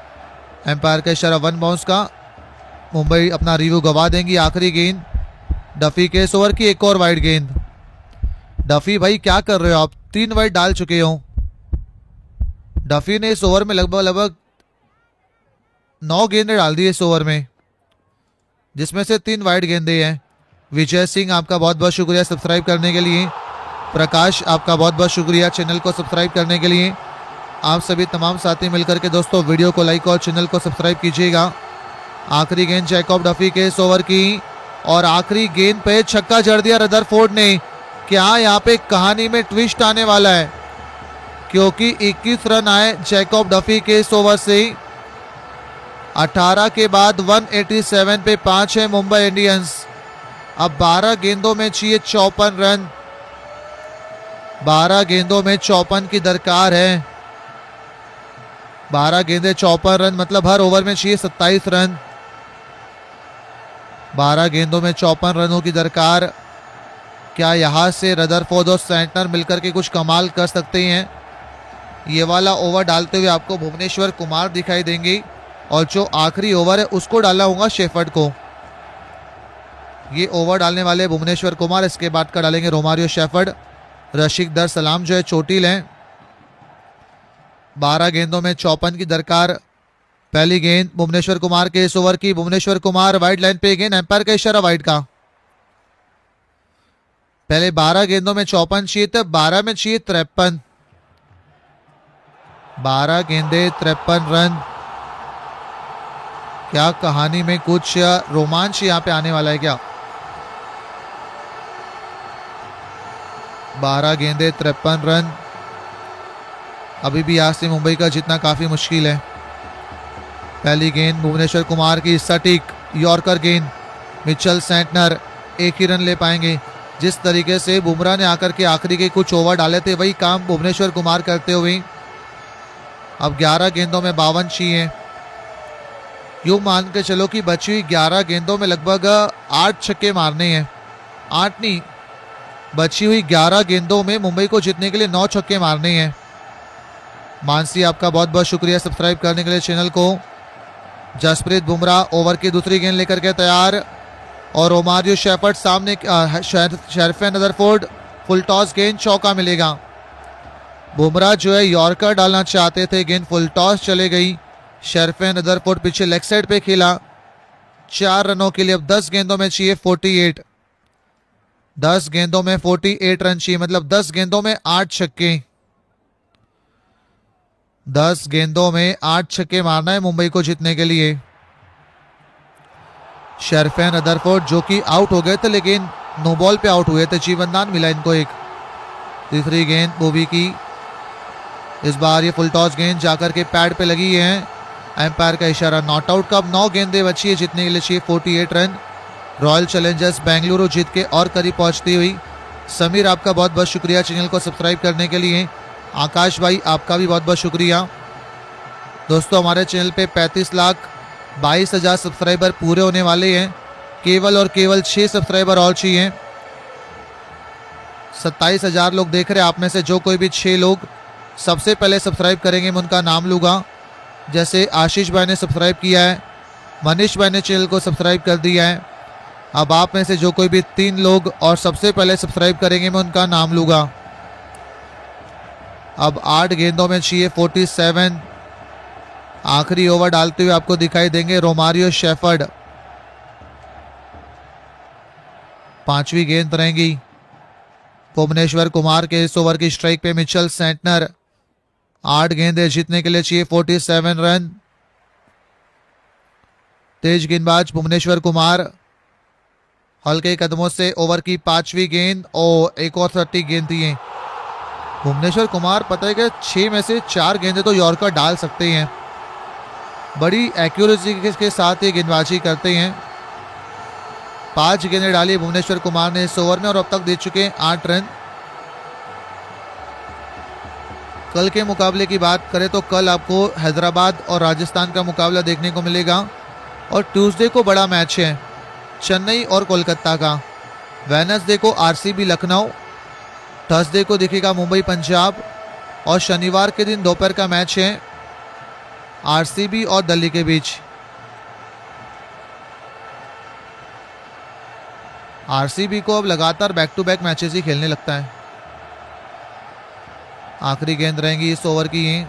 एम्पायर का इशारा 1 बाउंस का। मुंबई अपना रिव्यू गवा देंगी। आखिरी गेंद डफी के इस ओवर की, एक और वाइड गेंद। डफी भाई क्या कर रहे हो आप? 3 वाइड डाल चुके हो। डफी ने इस ओवर में लगभग 9 गेंदें डाल दी इस ओवर में, जिसमें से 3 वाइड गेंदें हैं। विजय सिंह आपका बहुत बहुत शुक्रिया सब्सक्राइब करने के लिए। प्रकाश आपका बहुत बहुत शुक्रिया चैनल को सब्सक्राइब करने के लिए। आप सभी तमाम साथी मिलकर के दोस्तों वीडियो को लाइक और चैनल को सब्सक्राइब कीजिएगा। आखिरी गेंद जैकब डफी के इस ओवर की, और आखिरी गेंद पे छक्का जड़ दिया रदरफोर्ड ने। क्या यहाँ पे कहानी में ट्विस्ट आने वाला है? क्योंकि 21 रन आए जैकब डफी के इस ओवर से। 18 के बाद 187 पे 5 है मुंबई इंडियंस। अब 12 गेंदों में चाहिए 54 रन। 12 गेंदों में 54 की दरकार है। 12 गेंदे 54 रन, मतलब हर ओवर में चाहिए 27 रन। 12 गेंदों में 54 रनों की दरकार। क्या यहां से रदरफोर्ड और सेंटनर मिलकर के कुछ कमाल कर सकते हैं? ये वाला ओवर डालते हुए आपको भुवनेश्वर कुमार दिखाई देंगे, और जो आखिरी ओवर है उसको डाला होगा शेफर्ड को। ये ओवर डालने वाले भुवनेश्वर कुमार, इसके बाद का डालेंगे रोमारियो शेफर्ड। रशीक दर सलाम जो है चोटिल हैं। 12 गेंदों में 54 की दरकार। पहली गेंद भुवनेश्वर कुमार के इस ओवर की। भुवनेश्वर कुमार वाइड लाइन पे गेंद, एम्पायर का इशारा वाइड का। पहले 12 गेंदों में 54 चाहिए थे, 12 में चाहिए 53। 12 गेंदे 53 रन। क्या कहानी में कुछ रोमांच यहां पे आने वाला है क्या? 12 गेंदे 53 रन। अभी भी आज से मुंबई का जीतना काफ़ी मुश्किल है। पहली गेंद भुवनेश्वर कुमार की सटीक यॉर्कर गेंद, मिचेल सेंटनर एक ही रन ले पाएंगे। जिस तरीके से बुमराह ने आकर के आखिरी के कुछ ओवर डाले थे वही काम भुवनेश्वर कुमार करते हुए अब 11 गेंदों में 52 चाहिए। यूं मान के चलो कि बची हुई 11 गेंदों में लगभग 8 छक्के मारने हैं। 8 नहीं, बची हुई 11 गेंदों में मुंबई को जीतने के लिए 9 छक्के मारने हैं। मानसी आपका बहुत बहुत शुक्रिया सब्सक्राइब करने के लिए चैनल को। जसप्रीत बुमराह ओवर की दूसरी गेंद लेकर के तैयार और रोमारियो शेफर्ड सामने, शेरफेन रदरफोर्ड फुल टॉस गेंद, चौका मिलेगा। बुमराह जो है यॉर्कर डालना चाहते थे, गेंद फुल टॉस चले गई। शेरफेन रदरफोर्ड पीछे लेग साइड पे खेला। 4 रनों के लिए अब 10 गेंदों में चाहिए 48। 10 गेंदों में 48 रन चाहिए, मतलब 10 गेंदों में 8 छक्के। 10 गेंदों में 8 छक्के मारना है मुंबई को जीतने के लिए। शेरफेन रदरफोर्ड जो कि आउट हो गए थे लेकिन नो बॉल पे आउट हुए थे, जीवनदान मिला इनको एक। तीसरी गेंद बोवी की, इस बार ये फुल टॉस गेंद जाकर के पैड पे लगी है। एम्पायर का इशारा नॉट आउट का। अब 9 गेंदें बची है जीतने के लिए, चाहिए 48 रन। रॉयल चैलेंजर्स बेंगलुरु जीत के और करीब पहुंचती हुई। समीर आपका बहुत बहुत शुक्रिया चैनल को सब्सक्राइब करने के लिए। आकाश भाई आपका भी बहुत बहुत शुक्रिया। दोस्तों हमारे चैनल पे 35,22,000 सब्सक्राइबर पूरे होने वाले हैं। केवल और केवल 6 सब्सक्राइबर और चाहिए। 27,000 लोग देख रहे हैं। आप में से जो कोई भी 6 लोग सबसे पहले सब्सक्राइब करेंगे मैं उनका नाम लूँगा। जैसे आशीष भाई ने सब्सक्राइब किया है, मनीष भाई ने चैनल को सब्सक्राइब कर दिया है। अब आप में से जो कोई भी 3 लोग और सबसे पहले सब्सक्राइब करेंगे मैं उनका नाम लूँगा। अब 8 गेंदों में चाहिए 47। आखिरी ओवर डालते हुए आपको दिखाई देंगे रोमारियो शेफर्ड। 5वीं गेंद रहेगी भुवनेश्वर कुमार के इस ओवर की स्ट्राइक पे मिचेल सेंटनर। 8 गेंदें जीतने के लिए चाहिए 47 रन। तेज गेंदबाज भुवनेश्वर कुमार हल्के कदमों से ओवर की 5वीं गेंद और एक और 30 गेंद दिए। भुवनेश्वर कुमार पता है कि 6 में से 4 गेंदें तो यॉर्कर डाल सकते हैं। बड़ी एक्यूरेसी के साथ ये गेंदबाजी करते हैं। 5 गेंदें डाली भुवनेश्वर कुमार ने इस ओवर में और अब तक दे चुके हैं 8 रन। कल के मुकाबले की बात करें तो कल आपको हैदराबाद और राजस्थान का मुकाबला देखने को मिलेगा और ट्यूसडे को बड़ा मैच है चेन्नई और कोलकाता का। वेडनेसडे को आरसीबी लखनऊ, थर्सडे को दिखेगा मुंबई पंजाब और शनिवार के दिन दोपहर का मैच है आरसीबी और दिल्ली के बीच। आरसीबी को अब लगातार बैक टू बैक मैचेस ही खेलने लगता है। आखिरी गेंद रहेंगी इस ओवर की।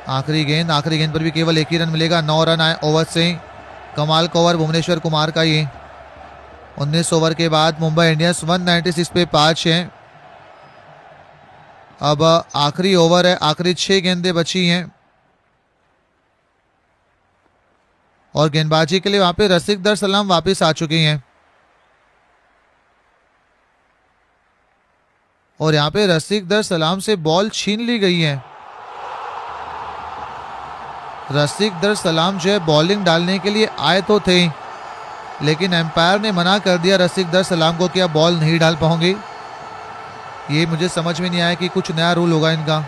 आखिरी गेंद पर भी केवल एक ही रन मिलेगा। 9 रन आए ओवर से। कमाल का ओवर भुवनेश्वर कुमार का ये। 19 ओवर के बाद मुंबई इंडियंस 196 पे 5 है। अब आखिरी ओवर है, आखिरी 6 गेंदें बची हैं और गेंदबाजी के लिए वहां पे रसिक दर सलाम वापस आ चुके हैं और यहां पे रसिक दर सलाम से बॉल छीन ली गई है। रसिक दर सलाम जो है बॉलिंग डालने के लिए आए तो थे लेकिन एम्पायर ने मना कर दिया रसिक दर सलाम को कि आप बॉल नहीं डाल पाओगे। ये मुझे समझ में नहीं आया कि कुछ नया रूल होगा इनका।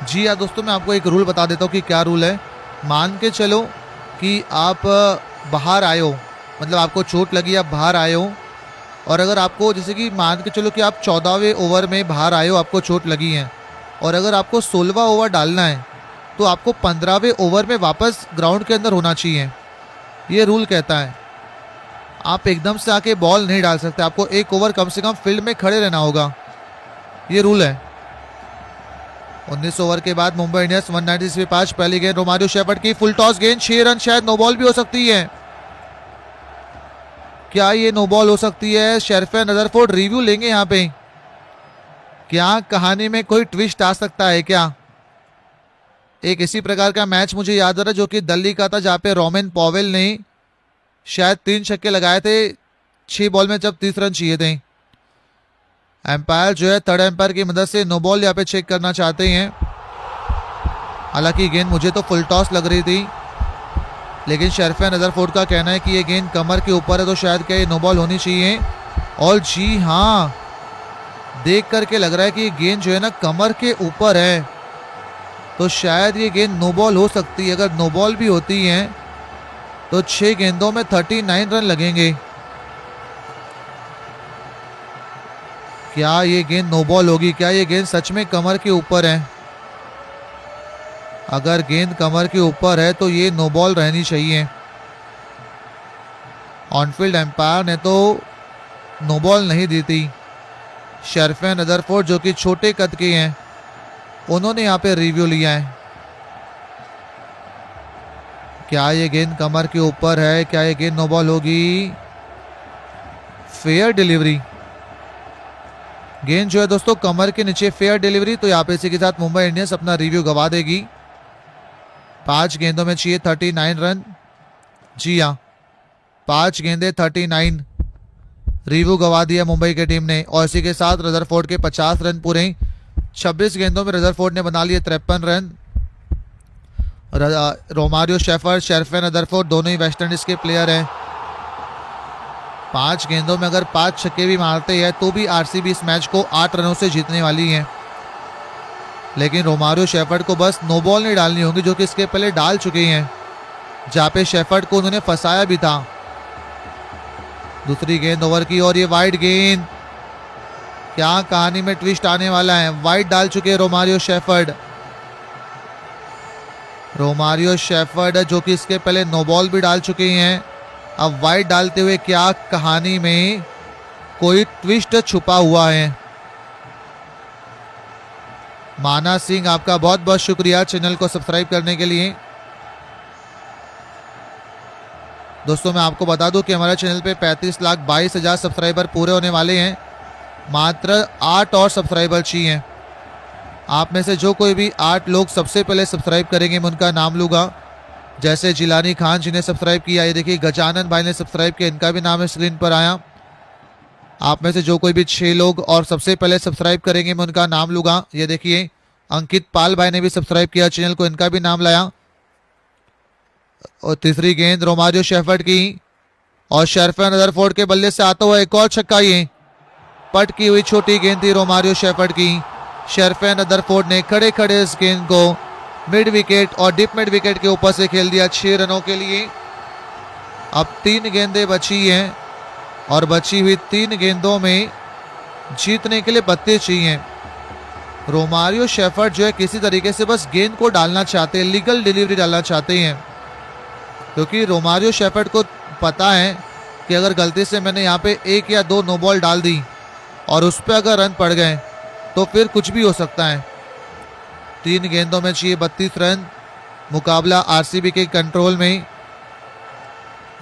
जी हाँ दोस्तों, मैं आपको एक रूल बता देता हूँ कि क्या रूल है। मान के चलो कि आप बाहर आए हो, मतलब आपको चोट लगी, आप बाहर आए हो और अगर आपको जैसे कि मान के चलो कि आप 14वें ओवर में बाहर आए हो, आपको चोट लगी है और अगर आपको 16वां ओवर डालना है तो आपको 15वें ओवर में वापस ग्राउंड के अंदर होना चाहिए। ये रूल कहता है आप एकदम से आके बॉल नहीं डाल सकते, आपको एक ओवर कम से कम फील्ड में खड़े रहना होगा। ये रूल है। 19 ओवर के बाद मुंबई इंडियंस 196 पे 5। पहली गेंद रोमारियो शेफर्ड की फुल टॉस गेंद, 6 रन, शायद नो बॉल भी हो सकती है। क्या ये नो बॉल हो सकती है? शेरफेन रदरफोर्ड रिव्यू लेंगे यहाँ पे। क्या कहानी में कोई ट्विस्ट आ सकता है क्या? एक इसी प्रकार का मैच मुझे याद आ रहा है जो कि दिल्ली का था जहाँ पे रोमेन पॉवेल ने शायद 3 छक्के लगाए थे 6 बॉल में, जब 30 रन चाहिए थे। एम्पायर जो है थर्ड एम्पायर की मदद से नो बॉल यहाँ पे चेक करना चाहते हैं। हालांकि गेंद मुझे तो फुल टॉस लग रही थी, लेकिन शरफिया रदरफोर्ड का कहना है कि ये गेंद कमर के ऊपर है, तो शायद क्या ये नो बॉल होनी चाहिए। और जी हाँ, देख करके लग रहा है कि ये गेंद जो है ना कमर के ऊपर है, तो शायद ये गेंद नो बॉल हो सकती है। अगर नो बॉल भी होती है तो 6 गेंदों में 39 रन लगेंगे। क्या ये गेंद नो बॉल होगी? क्या ये गेंद सच में कमर के ऊपर है? अगर गेंद कमर के ऊपर है तो ये नो बॉल रहनी चाहिए। ऑनफील्ड एम्पायर ने तो नो बॉल नहीं दी थी। शरफिया रदरफोर्ड जो कि छोटे कद के हैं, उन्होंने यहाँ पे रिव्यू लिया है। क्या ये गेंद कमर के ऊपर है? क्या ये गेंद नो बॉल होगी? Fair delivery. गेंद जो है दोस्तों कमर के नीचे, फेयर डिलीवरी। तो यहाँ पे इसी के साथ मुंबई इंडियंस अपना रिव्यू गवा देगी। 5 गेंदों में चाहिए 39 रन। जी हाँ, 5 गेंदे 39, रिव्यू गवा दिया मुंबई की टीम ने। और इसी के साथ रदरफोर्ड के 50 रन पूरे। 26 गेंदों में रदरफोर्ड ने बना लिए 53 रन। रोमारियो शेफर्ड, शरफिया रदरफोर्ड दोनों ही वेस्ट इंडीज के प्लेयर हैं। 5 गेंदों में अगर 5 छक्के भी मारते हैं तो भी आरसीबी इस मैच को 8 रनों से जीतने वाली है। लेकिन रोमारियो शेफर्ड को बस नो बॉल नहीं डालनी होगी, जो कि इसके पहले डाल चुके हैं, जहां पे शेफर्ड को उन्होंने फंसाया भी था। दूसरी गेंद ओवर की और ये वाइड गेंद। क्या कहानी में ट्विस्ट आने वाला है? वाइड डाल चुके हैं रोमारियो शेफर्ड। रोमारियो शेफर्ड जो कि इसके पहले नो बॉल भी डाल चुके हैं, अब वाइड डालते हुए क्या कहानी में कोई ट्विस्ट छुपा हुआ है? माना सिंह, आपका बहुत बहुत शुक्रिया चैनल को सब्सक्राइब करने के लिए। दोस्तों मैं आपको बता दूं कि हमारे चैनल पे 35,22,000 सब्सक्राइबर पूरे होने वाले हैं। मात्र 8 और सब्सक्राइबर चाहिए। आप में से जो कोई भी 8 लोग सबसे पहले सब्सक्राइब करेंगे, मैं उनका नाम लूँगा। जैसे जिलानी खान जी ने सब्सक्राइब किया, ये देखिए गजानन भाई ने सब्सक्राइब किया, इनका भी नाम है स्क्रीन पर आया। आप में से जो कोई भी 6 लोग और सबसे पहले सब्सक्राइब करेंगे, मैं उनका नाम लूँगा। ये देखिए अंकित पाल भाई ने भी सब्सक्राइब किया चैनल को, इनका भी नाम लाया। और तीसरी गेंद रोमारियो शेफर्ड की, और शरफिया रदरफोर्ड के बल्ले से आता हुआ एक और छक्का। ये पट की हुई छोटी गेंद थी रोमारियो शेफर्ड की। शरफिया रदरफोर्ड ने खड़े खड़े इस गेंद को मिड विकेट और डिप मिड विकेट के ऊपर से खेल दिया 6 रनों के लिए। अब 3 गेंदें बची हैं और बची हुई 3 गेंदों में जीतने के लिए 32 चाहिए। रोमारियो शेफर्ड जो है किसी तरीके से बस गेंद को डालना चाहते हैं, लीगल डिलीवरी डालना चाहते हैं, क्योंकि रोमारियो शेफर्ड को पता है कि अगर गलती से मैंने यहाँ पे 1 या 2 नो बॉल डाल दी और उस पर अगर रन पड़ गए तो फिर कुछ भी हो सकता है। 3 गेंदों में चाहिए 32 रन। मुकाबला आरसीबी के कंट्रोल में।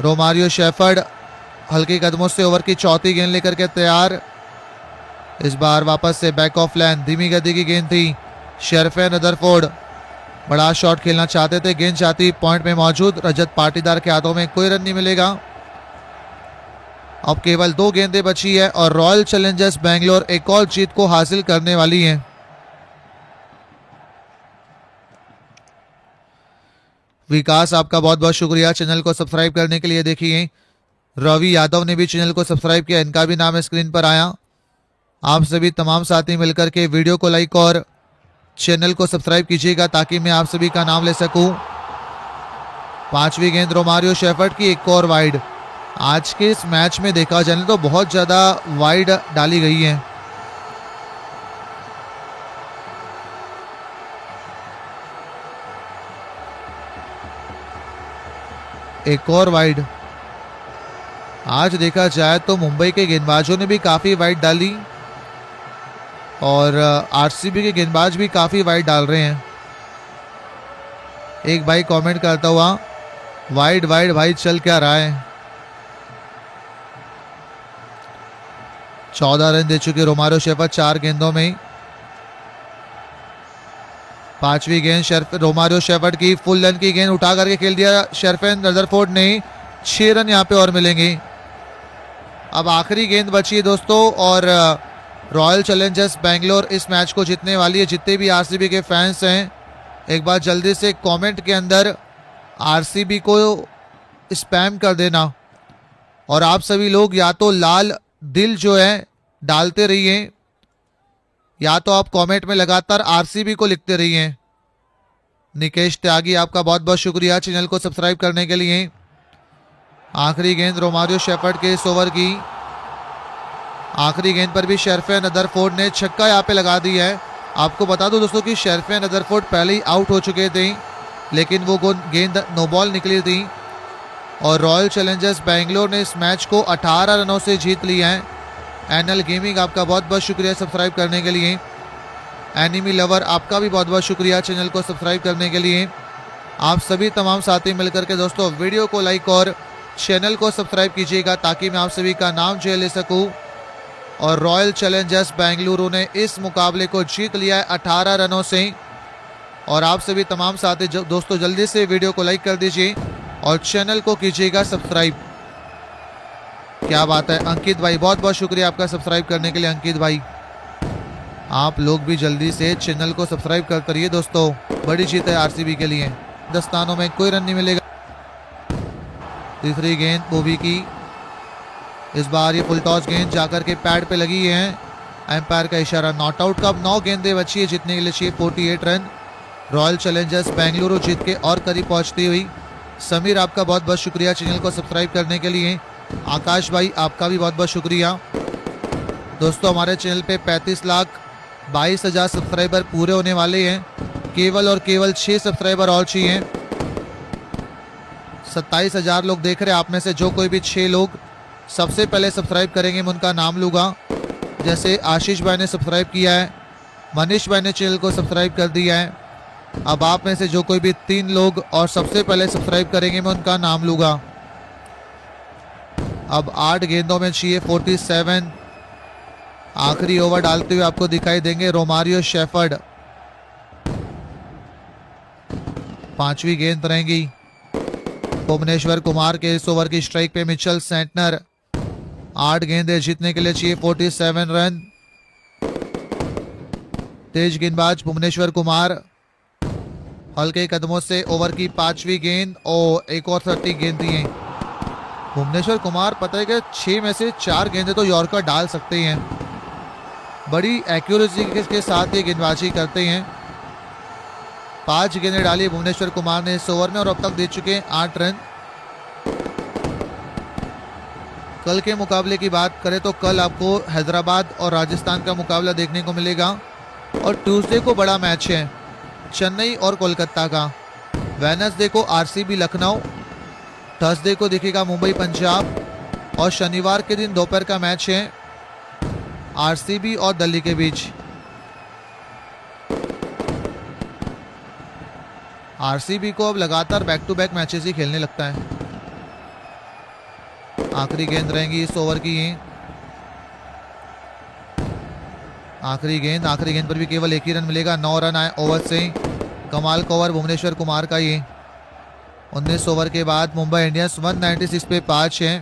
रोमारियो शेफर्ड हल्के कदमों से ओवर की चौथी गेंद लेकर के तैयार। इस बार वापस से बैक ऑफ लाइन, धीमी गति की गेंद थी। शरफिया रदरफोर्ड बड़ा शॉट खेलना चाहते थे, गेंद जाती पॉइंट में मौजूद। रजत पाटीदार के हाथों में कोई रन नहीं मिलेगा। अब केवल 2 गेंदें बची है और रॉयल चैलेंजर्स बेंगलोर एक और जीत को हासिल करने वाली है। विकास, आपका बहुत बहुत शुक्रिया चैनल को सब्सक्राइब करने के लिए। देखिए रवि यादव ने भी चैनल को सब्सक्राइब किया, इनका भी नाम स्क्रीन पर आया। आप सभी तमाम साथी मिलकर के वीडियो को लाइक और चैनल को सब्सक्राइब कीजिएगा ताकि मैं आप सभी का नाम ले सकूं। 5वीं गेंद रोमारियो शेफर्ड की, एक और वाइड। आज के इस मैच में देखा जाए तो बहुत ज्यादा वाइड डाली गई है। एक और वाइड। आज देखा जाए तो मुंबई के गेंदबाजों ने भी काफी वाइड डाली और आरसीबी के गेंदबाज भी काफी वाइड डाल रहे हैं। एक भाई कमेंट करता हुआ, वाइड वाइड भाई चल क्या रहा है। 14 रन दे चुके रोमारियो शेफर्ड 4 गेंदों में। 5वीं गेंद रोमारियो शेफर्ड की, फुल रन की गेंद उठा करके खेल दिया शरफिया रदरफोर्ड ने। 6 रन यहाँ पे और मिलेंगे। अब आखिरी गेंद बची है दोस्तों और रॉयल चैलेंजर्स बेंगलोर इस मैच को जीतने वाली है। जितने भी आरसीबी के फैंस हैं एक बार जल्दी से कमेंट के अंदर आरसीबी को स्पैम कर देना और आप सभी लोग या तो लाल दिल जो है डालते रहिए या तो आप कमेंट में लगातार आरसीबी को लिखते रहिए। निकेश त्यागी आपका बहुत बहुत शुक्रिया चैनल को सब्सक्राइब करने के लिए। आखिरी गेंद रोमारियो शेफर्ड के इस ओवर की। आखिरी गेंद पर भी शेरफेन रदरफोर्ड ने छक्का यहाँ पे लगा दी है। आपको बता दूं दोस्तों कि शेरफेन रदरफोर्ड पहले ही आउट हो चुके थे लेकिन वो गेंद नो बॉल निकली थी और रॉयल चैलेंजर्स बेंगलोर ने इस मैच को 18 रनों से जीत लिया है। एनएल गेमिंग आपका बहुत बहुत शुक्रिया सब्सक्राइब करने के लिए। एनिमी लवर आपका भी बहुत बहुत शुक्रिया चैनल को सब्सक्राइब करने के लिए। आप सभी तमाम साथी मिलकर के दोस्तों वीडियो को लाइक और चैनल को सब्सक्राइब कीजिएगा ताकि मैं आप सभी का नाम जो ले सकूं। और रॉयल चैलेंजर्स बेंगलुरु ने इस मुकाबले को जीत लिया है 18 रनों से। और आप सभी तमाम साथी दोस्तों जल्दी से वीडियो को लाइक कर दीजिए और चैनल को कीजिएगा सब्सक्राइब। क्या बात है अंकित भाई, बहुत बहुत शुक्रिया आपका सब्सक्राइब करने के लिए। अंकित भाई आप लोग भी जल्दी से चैनल को सब्सक्राइब करते रहिए दोस्तों। बड़ी जीत है आरसीबी के लिए। दस्तानों में कोई रन नहीं मिलेगा। तीसरी गेंद बोवी की। इस बार ये फुल टॉस गेंद जाकर के पैड पे लगी है। एम्पायर का इशारा नॉट आउट का। 9 गेंदें बची है जीतने के लिए चाहिए 48 रन। रॉयल चैलेंजर्स बेंगलुरु जीत के और करीब पहुंचती हुई। समीर आपका बहुत बहुत शुक्रिया चैनल को सब्सक्राइब करने के लिए। आकाश भाई आपका भी बहुत बहुत शुक्रिया। दोस्तों हमारे चैनल पे 35,22,000 सब्सक्राइबर पूरे होने वाले हैं। केवल और केवल 6 सब्सक्राइबर और चाहिए। 27,000 लोग देख रहे हैं। आप में से जो कोई भी 6 लोग सबसे पहले सब्सक्राइब करेंगे मैं उनका नाम लूँगा। जैसे आशीष भाई ने सब्सक्राइब किया है, मनीष भाई ने चैनल को सब्सक्राइब कर दिया है। अब आप में से जो कोई भी 3 लोग और सबसे पहले सब्सक्राइब करेंगे मैं उनका नाम लूँगा। अब 8 गेंदों में चाहिए 47। आखिरी ओवर डालते हुए आपको दिखाई देंगे रोमारियो शेफर्ड। 5वीं गेंद रहेंगी भुवनेश्वर कुमार के इस ओवर की स्ट्राइक पे मिचेल सेंटनर। 8 गेंदें जीतने के लिए चाहिए 47 रन। तेज गेंदबाज भुवनेश्वर कुमार हल्के कदमों से ओवर की 5वीं गेंद और एक और 30 गेंद दिए। भुवनेश्वर कुमार पता है कि 6 में से 4 गेंदें तो यॉर्कर डाल सकते हैं। बड़ी एक्यूरेसी के साथ ये गेंदबाजी करते हैं। 5 गेंदें डाली भुवनेश्वर कुमार ने इस ओवर में और अब तक दे चुके हैं 8 रन। कल के मुकाबले की बात करें तो कल आपको हैदराबाद और राजस्थान का मुकाबला देखने को मिलेगा और ट्यूसडे को बड़ा मैच है चेन्नई और कोलकाता का। वेडनेसडे को आरसीबी लखनऊ, थर्सडे को दिखेगा मुंबई पंजाब और शनिवार के दिन दोपहर का मैच है आरसीबी और दिल्ली के बीच। आरसीबी को अब लगातार बैक टू बैक मैचेस ही खेलने लगता है। आखिरी गेंद रहेंगी इस ओवर की। आखिरी गेंद पर भी केवल 1 ही रन मिलेगा। 9 रन आए ओवर से। कमाल का ओवर भुवनेश्वर कुमार का ये। 19 ओवर के बाद मुंबई इंडियंस 196 पे 5 है।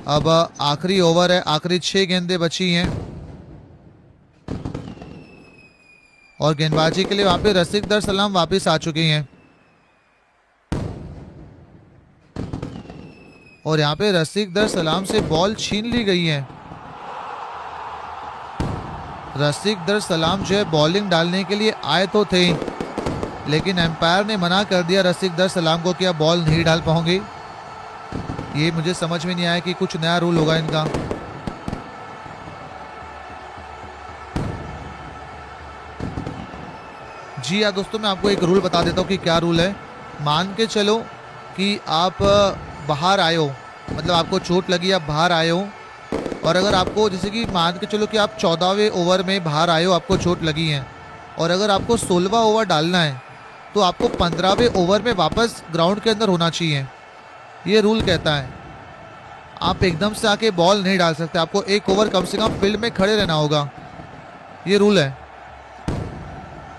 अब आखिरी ओवर है। आखिरी 6 गेंदें बची हैं और गेंदबाजी के लिए वहां पे रसिक दर सलाम वापस आ चुके हैं और यहाँ पे रसिक दर सलाम से बॉल छीन ली गई है। रसिक दर सलाम जो है बॉलिंग डालने के लिए आए तो थे लेकिन एम्पायर ने मना कर दिया रसिक दर सलाम को कि आप बॉल नहीं डाल पाओगे। ये मुझे समझ में नहीं आया कि कुछ नया रूल होगा इनका। जी हाँ दोस्तों, मैं आपको एक रूल बता देता हूँ कि क्या रूल है। मान के चलो कि आप बाहर आए हो, मतलब आपको चोट लगी, आप बाहर आए हो और अगर आपको जैसे कि मान के चलो कि आप 14वें ओवर में बाहर आए हो, आपको चोट लगी है और अगर आपको 16वां ओवर डालना है तो आपको 15वें ओवर में वापस ग्राउंड के अंदर होना चाहिए। ये रूल कहता है आप एकदम से आके बॉल नहीं डाल सकते, आपको 1 ओवर कम से कम फील्ड में खड़े रहना होगा। ये रूल है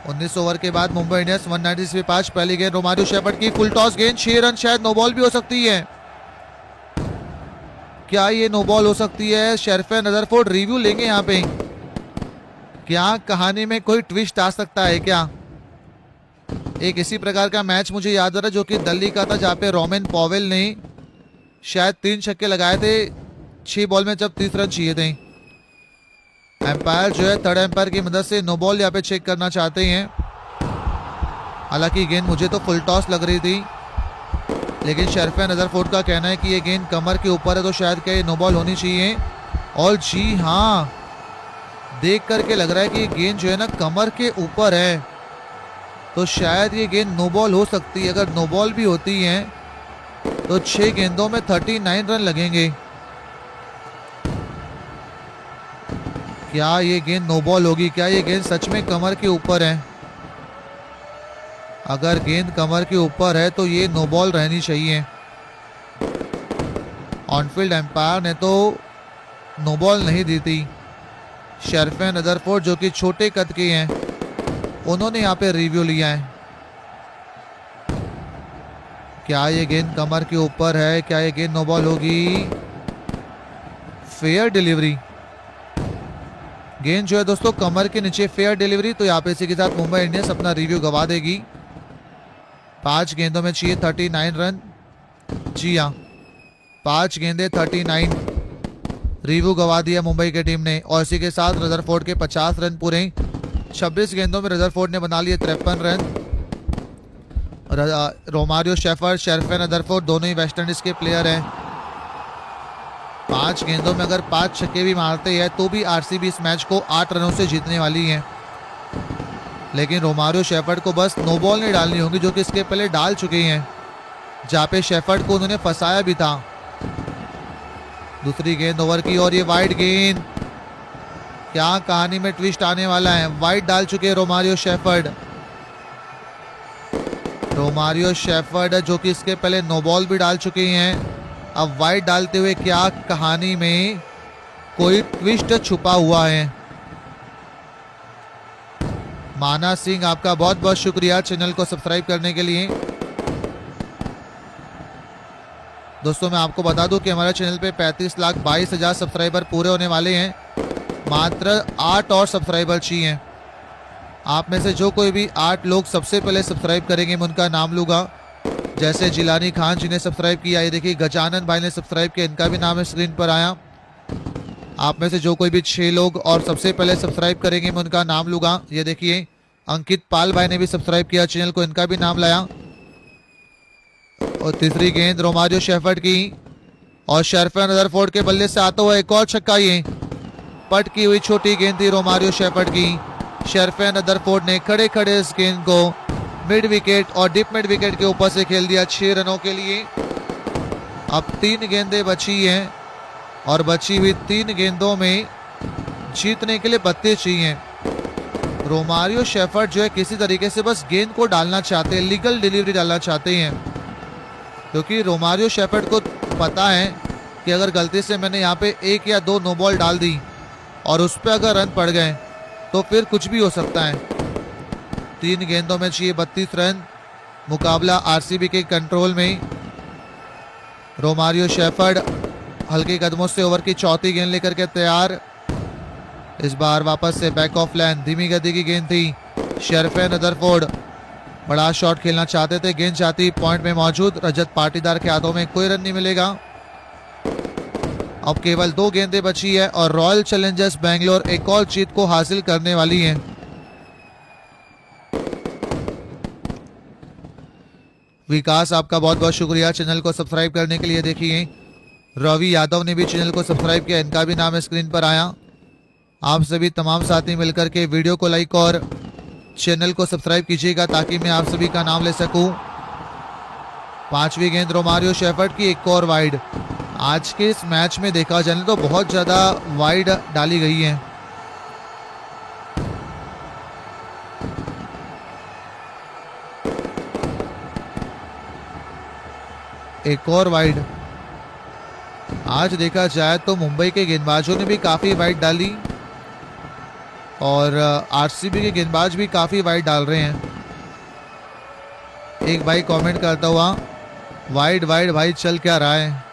19 ओवर के बाद मुंबई इंडियंस 196 पे 5। पहली गेंद रोमारियो शेफर्ड की, फुल टॉस गेंद, 6 रन, शायद नो बॉल भी हो सकती है। क्या ये नो बॉल हो सकती है? शेरफेन रदरफोर्ड रिव्यू लेंगे यहाँ पे। क्या कहानी में कोई ट्विस्ट आ सकता है क्या? एक इसी प्रकार का मैच मुझे याद आ रहा है जो कि दिल्ली का था, जहाँ पे रोमेन पॉवेल ने शायद 3 छक्के लगाए थे 6 बॉल में, जब 30 रन चाहिए थे। एम्पायर जो है थर्ड एम्पायर की मदद से नो बॉल यहाँ पे चेक करना चाहते हैं। हालांकि गेंद मुझे तो फुल टॉस लग रही थी, लेकिन शेरफेन रदरफोर्ड का कहना है कि ये गेंद कमर के ऊपर है, तो शायद क्या ये नो बॉल होनी चाहिए। और जी हाँ, देख करके लग रहा है कि गेंद जो है ना कमर के ऊपर है, तो शायद ये गेंद नो बॉल हो सकती है। अगर नो बॉल भी होती है तो 6 गेंदों में 39 रन लगेंगे। क्या ये गेंद नो बॉल होगी? क्या ये गेंद सच में कमर के ऊपर है? अगर गेंद कमर के ऊपर है तो ये नो बॉल रहनी चाहिए। ऑनफील्ड एम्पायर ने तो नो बॉल नहीं दी थी। शेरफेन रदरफोर्ड जो कि छोटे कद के हैं, उन्होंने यहाँ पे रिव्यू लिया है। क्या ये गेंद कमर के ऊपर है? क्या ये गेंद नो बॉल होगी? Fair delivery. गेंद जो है दोस्तों कमर के नीचे, फेयर डिलीवरी। तो यहाँ पे इसी के साथ मुंबई इंडियंस अपना रिव्यू गवा देगी। 5 गेंदों में चाहिए 39 रन। जी हाँ, 5 गेंदे 39, रिव्यू गवा दिया मुंबई की टीम ने। और इसी के साथ रदरफोर्ड के 50 रन पूरे। 26 गेंदों में रदरफोर्ड ने बना लिए 53 run. Romario shepherd, Sherfane Rutherford दोनों ही वेस्ट इंडीज के प्लेयर हैं। 5 गेंदों में अगर 5 छक्के भी मारते हैं तो भी आरसीबी इस मैच को 8 रनों से जीतने वाली है। लेकिन रोमारियो शेफर्ड को बस नो बॉल नहीं डालनी होगी, जो कि इसके पहले डाल चुके हैं, जहाँ पे शेफर्ड को उन्होंने फंसाया भी था। दूसरी गेंद ओवर की और ये वाइड गेंद। क्या कहानी में ट्विस्ट आने वाला है? वाइड डाल चुके हैं रोमारियो शेफर्ड। रोमारियो शेफर्ड जो कि इसके पहले नो बॉल भी डाल चुके हैं, अब वाइड डालते हुए क्या कहानी में कोई ट्विस्ट छुपा हुआ है? माना सिंह, आपका बहुत बहुत शुक्रिया चैनल को सब्सक्राइब करने के लिए। दोस्तों मैं आपको बता दूं कि हमारे चैनल पे 35,22,000 सब्सक्राइबर पूरे होने वाले हैं। मात्र 8 और सब्सक्राइबर चाहिए। आप में से जो कोई भी 8 लोग सबसे पहले सब्सक्राइब करेंगे, मैं उनका नाम लूँगा। जैसे जिलानी खान जी ने सब्सक्राइब किया, ये देखिए गजानन भाई ने सब्सक्राइब किया, इनका भी नाम है स्क्रीन पर आया। आप में से जो कोई भी 6 लोग और सबसे पहले सब्सक्राइब करेंगे, मैं उनका नाम लूँगा। ये देखिए अंकित पाल भाई ने भी सब्सक्राइब किया चैनल को, इनका भी नाम लाया। और तीसरी गेंद रोमारियो शेफर्ड की, और शेरफेन रदरफोर्ड के बल्ले से आता हुआ एक और छक्का। ये पट की हुई छोटी गेंद थी रोमारियो शेफर्ड की। शेरफेन रदरफोर्ड ने खड़े खड़े इस गेंद को मिड विकेट और डिप मिड विकेट के ऊपर से खेल दिया 6 रनों के लिए। अब 3 गेंदें बची हैं और बची हुई 3 गेंदों में जीतने के लिए 32 चाहिए। रोमारियो शेफर्ड जो है किसी तरीके से बस गेंद को डालना चाहते हैं, लीगल डिलीवरी डालना चाहते हैं, क्योंकि रोमारियो शेफर्ड को पता है कि अगर गलती से मैंने यहाँ पे 1 या 2 नो बॉल डाल दी और उस पर अगर रन पड़ गए तो फिर कुछ भी हो सकता है। 3 गेंदों में चाहिए 32 रन। मुकाबला आरसीबी के कंट्रोल में। रोमारियो शेफर्ड हल्के कदमों से ओवर की चौथी गेंद लेकर के तैयार। इस बार वापस से बैक ऑफ लाइन, धीमी गति की गेंद थी। शेरफेन रदरफोर्ड बड़ा शॉट खेलना चाहते थे, गेंद जाती पॉइंट में मौजूद। रजत पाटीदार के हाथों में कोई रन नहीं मिलेगा। अब केवल 2 गेंदें बची है और रॉयल चैलेंजर्स बेंगलोर एक और जीत को हासिल करने वाली है। विकास, आपका बहुत बहुत शुक्रिया चैनल को सब्सक्राइब करने के लिए। देखिए रवि यादव ने भी चैनल को सब्सक्राइब किया, इनका भी नाम स्क्रीन पर आया। आप सभी तमाम साथी मिलकर के वीडियो को लाइक और चैनल को सब्सक्राइब कीजिएगा ताकि मैं आप सभी का नाम ले सकूं। 5वीं गेंद रोमारियो शेफर्ड की, एक और वाइड। आज के इस मैच में देखा जाए तो बहुत ज्यादा वाइड डाली गई है। एक और वाइड। आज देखा जाए तो मुंबई के गेंदबाजों ने भी काफी वाइड डाली। और आरसीबी के गेंदबाज भी काफ़ी वाइड डाल रहे हैं। एक भाई कमेंट करता हुआ, वाइड वाइड भाई चल क्या रहा है।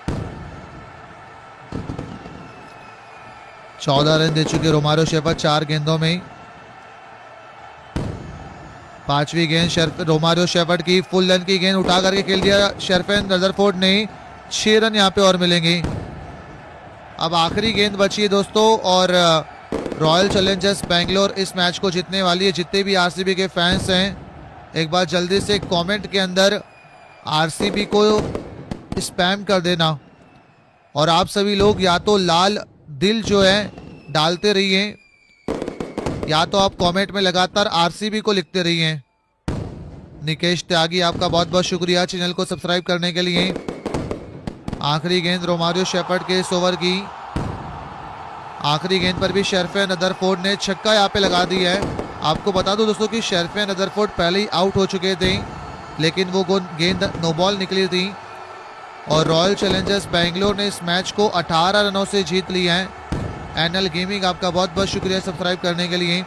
14 रन दे चुके रोमारियो शेफर्ड 4 गेंदों में। 5वीं गेंद रोमारियो शेफर्ड की फुल लेंथ की गेंद उठा करके खेल दिया शेरफेन रदरफोर्ड ने। 6 रन यहाँ पे और मिलेंगे। अब आखिरी गेंद बची है दोस्तों और रॉयल चैलेंजर्स बेंगलोर इस मैच को जीतने वाली है। जितने भी आरसीबी के फैंस हैं, एक बार जल्दी से कमेंट के अंदर आरसीबी को स्पैम कर देना। और आप सभी लोग या तो लाल दिल जो है डालते रहिए, या तो आप कमेंट में लगातार आरसीबी को लिखते रहिए। निकेश त्यागी, आपका बहुत बहुत शुक्रिया चैनल को सब्सक्राइब करने के लिए। आखिरी गेंद रोमारियो शेफर्ड के इस ओवर की। आखिरी गेंद पर भी शेरफेन रदरफोर्ड ने छक्का यहाँ पे लगा दी है। आपको बता दूं दोस्तों कि शेरफेन रदरफोर्ड पहले ही आउट हो चुके थे, लेकिन वो गेंद नो बॉल निकली थी और रॉयल चैलेंजर्स बेंगलोर ने इस मैच को 18 रनों से जीत लिया है। एनएल गेमिंग, आपका बहुत बहुत शुक्रिया सब्सक्राइब करने के लिए।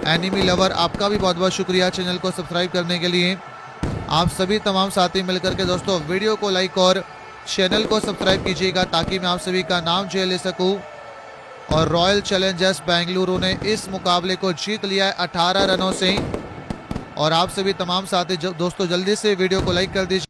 एनिमी लवर, आपका भी बहुत बहुत शुक्रिया चैनल को सब्सक्राइब करने के लिए। आप सभी तमाम साथी मिलकर के दोस्तों वीडियो को लाइक और चैनल को सब्सक्राइब कीजिएगा ताकि मैं आप सभी का नाम जो ले सकूं। और रॉयल चैलेंजर्स बेंगलुरु ने इस मुकाबले को जीत लिया है 18 रनों से। और आप सभी तमाम साथी दोस्तों जल्दी से वीडियो को लाइक कर दीजिए।